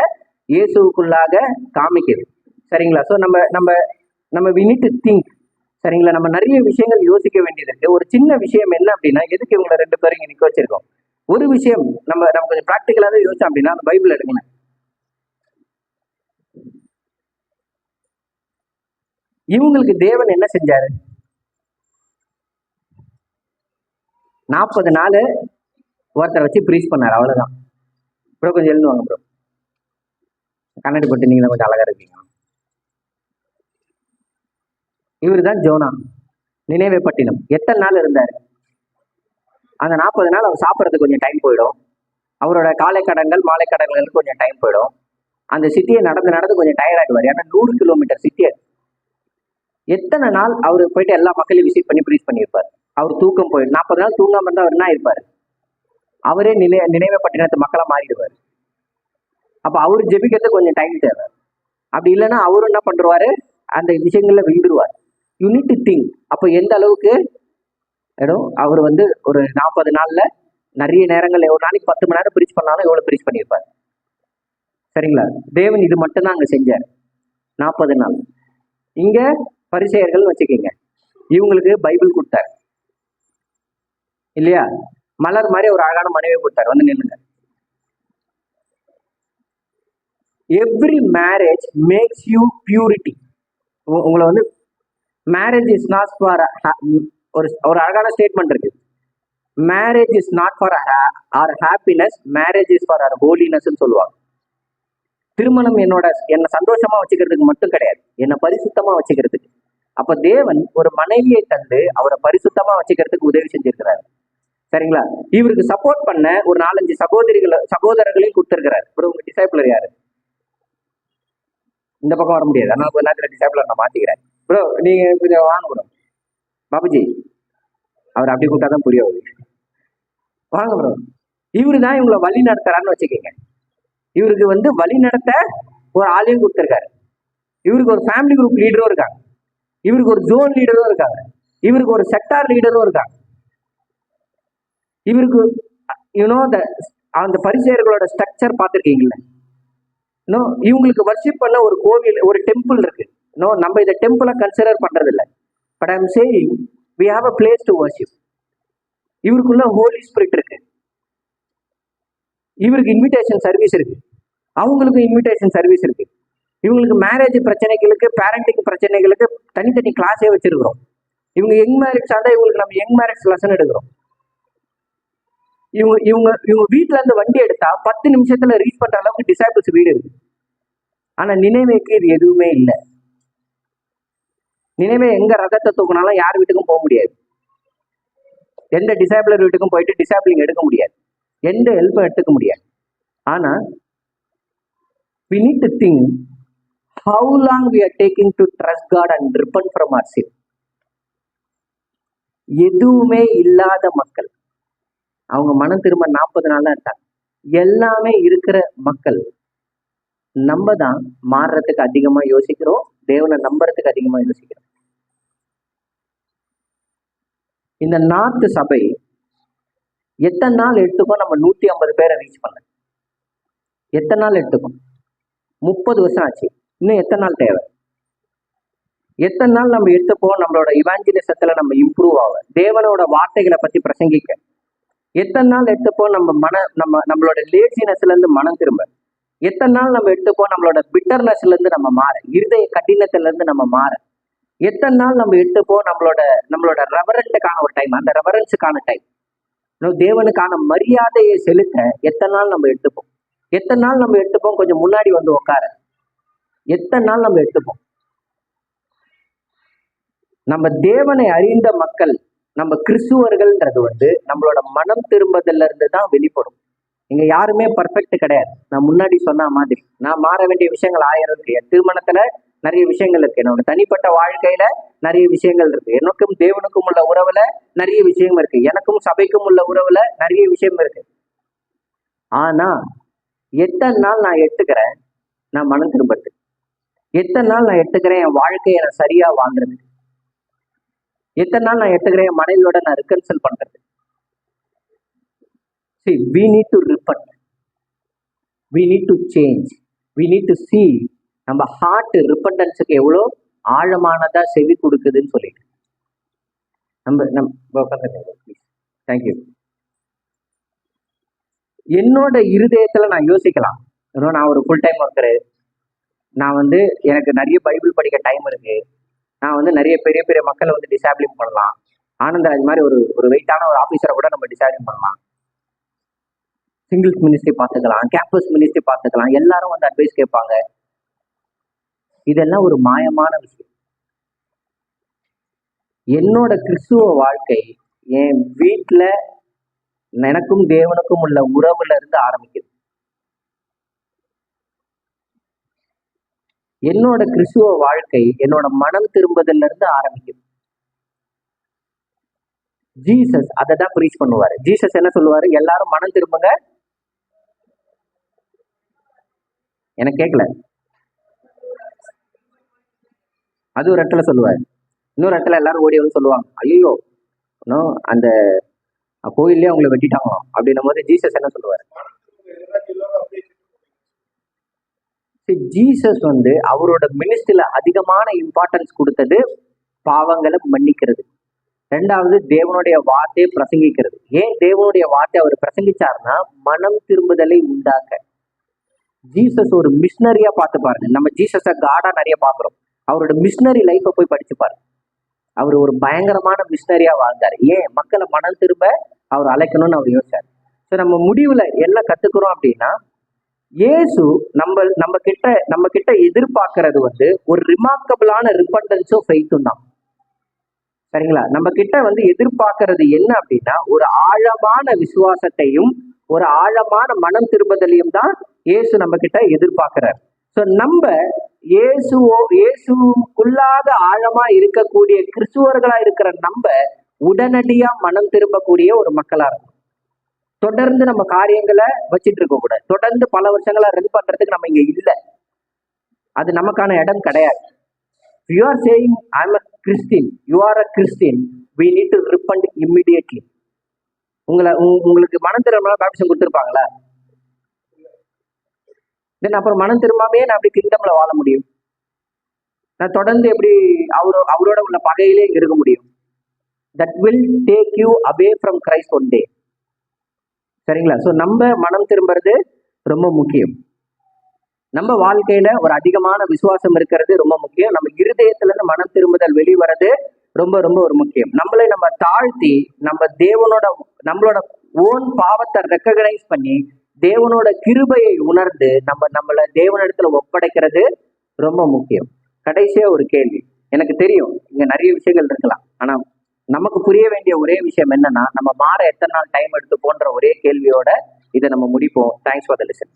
இயேசுவுக்குள்ளாக காமிக்குது. சரிங்களா? ஸோ நம்ம நம்ம நம்ம வி நீட் டு திங்க். சரிங்களா? நம்ம நிறைய விஷயங்கள் யோசிக்க வேண்டியது இருக்கு. ஒரு சின்ன விஷயம் என்ன அப்படின்னா, எதுக்கு இவங்களை 2 பேரும் இங்க நிக்க வச்சிருக்கோம்? ஒரு விஷயம் நம்ம நம்ம கொஞ்சம் ப்ராக்டிக்கலாவே யோசிச்சோம் அப்படின்னா, அந்த பைபிள் எடுக்கணும். இவங்களுக்கு தேவன் என்ன செஞ்சாரு? 40 நாள் ஒருத்தரை வச்சு ப்ரீச் பண்ணாரு, அவ்வளவுதான். ப்ரோ கொஞ்சம் எழுந்துவாங்க ப்ரோ. கண்ணாடி போட்டு நீங்க தான் கொஞ்சம் அழகா இருக்கீங்க. இவர் தான் ஜோனா, நினைவே பட்டினம். எத்தனை நாள் இருந்தாரு? அந்த 40 நாள் அவர் சாப்பிட்றதுக்கு கொஞ்சம் டைம் போயிடும். அவரோட காலை கடன்கள் மாலை கடன்களுக்கு கொஞ்சம் டைம் போயிடும். அந்த சிட்டியை நடந்து நடந்து கொஞ்சம் டயர்ட் ஆகிடுவார். ஏன்னா 100 கிலோமீட்டர் சிட்டி. எத்தனை நாள் அவர் போயிட்டு எல்லா மக்களையும் விசிட் பண்ணி ப்ரீச் பண்ணியிருப்பார்? அவர் தூக்கம் போயிடும். 40 நாள் தூங்காம இருந்தா அவர் என்ன இருப்பாரு? அவரே நினைவே பட்டினத்து மக்களா மாறிடுவார். அப்ப அவரு ஜெபிக்கிறதுக்கு கொஞ்சம் டைம் தேவை. அப்படி இல்லைன்னா அவரும் என்ன பண்றாரு? அந்த விஷயங்கள்ல விழுந்துருவார். You need to think. அப்போ எந்த அளவுக்கு அவர் வந்து ஒரு 40 நாள்ல நிறைய நேரங்கள், ஒரு நாளைக்கு 10 மணி நேரம் ப்ரீச் பண்ணாலும் எவ்வளவு ப்ரீச் பண்ணியிருப்பார்? சரிங்களா? தேவன் இது மட்டும் தான் அங்க செஞ்சார், 40 நாள். இங்க பரிசேயர்கள் வச்சுக்கீங்க, இவங்களுக்கு பைபிள் கொடுத்தார் இல்லையா? மலர் மாதிரி ஒரு அழகான மனைவி கொடுத்தார், வந்து நில்லுங்க. Every marriage makes you purity. உங்களை வந்து மேரேஜ் இஸ் நாட் ஃபார் ஒரு அழகான ஸ்டேட்மெண்ட் இருக்கு. Marriage is not for our happiness, marriage is for our holiness சொல்லுவாங்க. திருமணம் என்னை சந்தோஷமா வச்சுக்கிறதுக்கு மட்டும் கிடையாது, என்னை பரிசுத்தமா வச்சுக்கிறதுக்கு. அப்ப தேவன் ஒரு மனைவியை தந்து அவரை பரிசுத்தமா வச்சுக்கிறதுக்கு உதவி செஞ்சிருக்கிறாரு. சரிங்களா? இவருக்கு சப்போர்ட் பண்ண ஒரு 4-5 சகோதரர்களையும் கொடுத்திருக்கிறார். உங்க டிசைபிளர் யாரு? இந்த பக்கம் வர முடியாது, அதனால கொஞ்ச நேரத்துல டிசைபிளர் நான் மாத்திக்கிறேன். ப்ரோ நீங்க கொஞ்சம் வாங்க ப்ரோ. பாபுஜி அவர் அப்படி கூட்டாதான் புரிய வருது. வாங்க ப்ரோ. இவரு தான் இவங்களை வழி நடத்துறாருன்னு வச்சுக்கோங்க. இவருக்கு வந்து வழி நடத்த ஒரு ஆளையும் கொடுத்துருக்காரு. இவருக்கு ஒரு ஃபேமிலி குரூப் லீடரும் இருக்காங்க, இவருக்கு ஒரு ஜோன் லீடரும் இருக்காங்க, இவருக்கு ஒரு செக்டார் லீடரும் இருக்காங்க. இவருக்கு அந்த பரிசேயர்களோட ஸ்ட்ரக்சர் பார்த்துருக்கீங்களா? இவங்களுக்கு வர்ஷிப் பண்ண ஒரு கோவில், ஒரு டெம்பிள் இருக்கு. நம்ம இதை டெம்பிளை கன்சிடர் பண்றது இல்லை. But I am saying we have a place to worship. இவருக்குள்ள ஹோலி ஸ்பிரிட் இருக்கு. இவருக்கு இன்விடேஷன் சர்வீஸ் இருக்கு, அவங்களுக்கு இன்விடேஷன் சர்வீஸ் இருக்கு. இவங்களுக்கு மேரேஜ் பிரச்சனைகளுக்கு, பேரண்டிங் பிரச்சனைகளுக்கு தனித்தனி கிளாஸே வச்சிருக்கிறோம். இவங்க யங் மேரேஜ் ஆண்டா இவங்களுக்கு நம்ம யங் மேரேஜ் லெசன் எடுக்கிறோம். இவங்க இவங்க இவங்க வீட்டுல இருந்து வண்டி எடுத்தா 10 நிமிஷத்துல ரீச் பண்ற அளவுக்கு டிசைபிள்ஸ் வீடு இருக்கு. ஆனா நினைவேக்கு இது எதுவுமே இல்லை. நினைவே எங்க ரதத்தை தூக்கினாலும் யார் வீட்டுக்கும் போக முடியாது, எந்த டிசைபிளர் வீட்டுக்கும் போயிட்டு டிசைபிளிங் எடுக்க முடியாது, எந்த ஹெல்ப்பும் எடுத்துக்க முடியாது. ஆனா we need to think how long we are taking to trust God and repent from our sin. எதுவுமே இல்லாத மக்கள், அவங்க மனம் திரும்ப 40 நாள் தான் இருக்காங்க. எல்லாமே இருக்கிற மக்கள் நம்ம தான் மாறுறதுக்கு அதிகமா யோசிக்கிறோம், தேவனை நம்புறதுக்கு அதிகமா யோசிக்கிறோம். இந்த நார்த் சபை எத்தனை நாள் எடுத்துக்கும் நம்ம 150 பேரை ரீச் பண்ண? எத்தனை நாள் எடுத்துக்கும்? 30 வருஷம் ஆச்சு. இன்னும் எத்தனை நாள் தேவை? எத்தனை நாள் நம்ம எடுத்துப்போம் நம்மளோட இவாஞ்சலிசத்துல நம்ம இம்ப்ரூவ் ஆக, தேவனோட வார்த்தைகளை பத்தி பிரசங்கிக்க? எத்தனை நாள் எடுத்துப்போம் நம்மளோட லேசினஸ்ல இருந்து மனம் திரும்ப? எத்தனை நாள் நம்ம எடுத்துப்போம் நம்மளோட பிட்டர்னஸ்ல இருந்து நம்ம மாற, இருதய கடினத்துல இருந்து நம்ம மாற? எத்தனை நாள் நம்ம எடுத்துப்போம் நம்மளோட ரெவரண்ட்டுக்கான ஒரு டைம், அந்த ரெவரன்ஸுக்கான டைம், தேவனுக்கான மரியாதையை செலுத்த எத்தனை நாள் நம்ம எடுத்துப்போம்? எத்தனை நாள் நம்ம எடுத்துப்போம் கொஞ்சம் முன்னாடி வந்து உட்கார? எத்தனை நாள் நம்ம எடுத்துப்போம்? நம்ம தேவனை அறிந்த மக்கள், நம்ம கிறிஸ்துவர்கள்ன்றது வந்து நம்மளோட மனம் திரும்புதல்ல இருந்து தான் வெளிப்படும். இங்க யாருமே பர்ஃபெக்ட் கிடையாது. நான் முன்னாடி சொன்ன மாதிரி நான் மாற வேண்டிய விஷயங்கள் 1000 இருக்கு. என் திருமணத்துல நிறைய விஷயங்கள் இருக்கு, என்னோட தனிப்பட்ட வாழ்க்கையில நிறைய விஷயங்கள் இருக்கு, எனக்கும் தேவனுக்கும் உள்ள உறவுல நிறைய விஷயம் இருக்கு, எனக்கும் சபைக்கும் உள்ள உறவுல நிறைய விஷயம் இருக்கு. ஆனா எத்தனை நாள் நான் எடுத்துக்கிறேன் நான் மனம் திரும்புறது? எத்தனை நாள் நான் எடுத்துக்கிறேன் என் வாழ்க்கையை நான் சரியா வாழ்றது? எத்தனை நாள் நான் எடுத்துக்கிறேன் என் மனைவியோட நான் ரிகன்சல் பண்றது? See, we need to repent. We need to change. We need to see நம்ம ஹார்ட் ரிப்பண்டன்ஸுக்கு எவ்வளோ ஆழமானதா செவி கொடுக்குதுன்னு சொல்லிட்டு தேங்க்யூ. என்னோட இருதயத்துல நான் யோசிக்கலாம், நான் ஒரு ஃபுல் டைம் ஒர்க்கரு, நான் வந்து எனக்கு நிறைய பைபிள் படிக்க டைம் இருக்கு, நான் வந்து நிறைய பெரிய பெரிய மக்களை வந்து டிசாபிளிங் பண்ணலாம், ஆனந்தராஜ் மாதிரி ஒரு வெயிட்டான ஒரு ஆஃபீஸரை கூட நம்ம டிசாபிளிங் பண்ணலாம், சிங்கிள்ஸ் மினிஸ்ட்ரி பார்த்துக்கலாம், கேம்பஸ் மினிஸ்ட்ரி பார்த்துக்கலாம், எல்லாரும் வந்து அட்வைஸ் கேட்பாங்க. இதெல்லாம் ஒரு மாயமான விஷயம். என்னோட கிறிஸ்துவ வாழ்க்கை என் வீட்டுல எனக்கும் தேவனுக்கும் உள்ள உறவுல இருந்து ஆரம்பிக்குது. என்னோட கிறிஸ்துவ வாழ்க்கை என்னோட மனம் திரும்புதல்ல இருந்து ஆரம்பிக்குது. ஜீசஸ் அதை தான் ப்ரீச் பண்ணுவாரு. ஜீசஸ் என்ன சொல்லுவாரு? எல்லாரும் மனம் திரும்புங்க. எனக்கு கேட்கல. அது ஒரு இடத்துல சொல்லுவாரு. இன்னொரு இடத்துல எல்லாரும் ஓடி வந்து சொல்லுவாங்க, ஐயோ அந்த கோயிலே அவங்களை வெட்டிட்டாங்களாம் அப்படின்னும் போது ஜீசஸ் என்ன சொல்லுவாரு? ஜீசஸ் வந்து அவரோட மினிஸ்ட்ரியில அதிகமான இம்பார்ட்டன்ஸ் கொடுத்தது பாவங்களை மன்னிக்கிறது. ரெண்டாவது தேவனுடைய வார்த்தையை பிரசங்கிக்கிறது. ஏன் தேவனுடைய வார்த்தை அவர் பிரசங்கிச்சாருன்னா மனம் திரும்புதலை உண்டாக்க. ஜீசஸ் ஒரு மிஷினரியா பார்த்து பாருங்க. நம்ம ஜீசஸை காடா நிறைய பார்க்கிறோம். அவரோட மிஷினரி லைஃப்பை போய் படிச்சு பாருங்க. அவர் ஒரு பயங்கரமான மிஷினரியா வாழ்ந்தார். ஏன்? மக்களை மனம் திரும்ப அவர் அழைக்கணும்னு அவர் யோசிச்சார். ஸோ நம்ம முடிவுல என்ன கத்துக்கிறோம் அப்படின்னா, இயேசு நம்ம கிட்ட எதிர்பார்க்கறது வந்து ஒரு ரிமார்க்கபிளான ரிப்பண்டன்ஸும் ஃபெய்த்தும் தான். சரிங்களா? நம்ம கிட்ட வந்து எதிர்பார்க்கறது என்ன அப்படின்னா ஒரு ஆழமான விசுவாசத்தையும் ஒரு ஆழமான மனம் திரும்புதலையும் தான் இயேசு நம்ம கிட்ட எதிர்பார்க்கிறார். ஸோ நம்ம இயேசுக்குள்ளாக ஆழமா இருக்கக்கூடிய கிறிஸ்துவர்களா இருக்கிற நம்ம உடனடியா மனம் திரும்பக்கூடிய ஒரு மக்களா இருக்கும். தொடர்ந்து நம்ம காரியங்களை வச்சுட்டு இருக்க கூடாது. தொடர்ந்து பல வருஷங்களா ரன் பண்றதுக்கு நம்ம இங்க இல்லை. அது நமக்கான இடம் கிடையாது. You are saying I'm a Christian, you are a Christian, we need to repent immediately. உங்களுக்கு மனம் திரும்ப பேப்டிசம் கொடுத்துருப்பாங்களா? தென் அப்புறம் மனம் திரும்பாமே நான் அப்படி கிங்டம்ல வாழ முடியும்? நான் தொடர்ந்து எப்படி அவரோட உள்ள பகையிலே இருக்க முடியும்? That will take you away from Christ one day. சரிங்களா? ஸோ நம்ம மனம் திரும்புறது ரொம்ப முக்கியம். நம்ம வாழ்க்கையில ஒரு அதிகமான விசுவாசம் இருக்கிறது ரொம்ப முக்கியம். நம்ம இருதயத்துல இருந்து மனம் திரும்புதல் வெளிவரது ரொம்ப ரொம்ப ஒரு முக்கியம். நம்மளை நம்ம தாழ்த்தி நம்ம நம்மளோட ஓன் பாவத்தை ரெக்கக்னைஸ் பண்ணி தேவனோட கிருபையை உணர்ந்து நம்மளை தேவனிடத்துல ஒப்படைக்கிறது ரொம்ப முக்கியம். கடைசியா ஒரு கேள்வி. எனக்கு தெரியும் இங்க நிறைய விஷயங்கள் இருக்கலாம், ஆனா நமக்கு புரிய வேண்டிய ஒரே விஷயம் என்னன்னா, நம்ம மாற எத்தனை நாள் டைம் எடுத்து போன்ற ஒரே கேள்வியோட இதை நம்ம முடிப்போம். Thanks for the listen.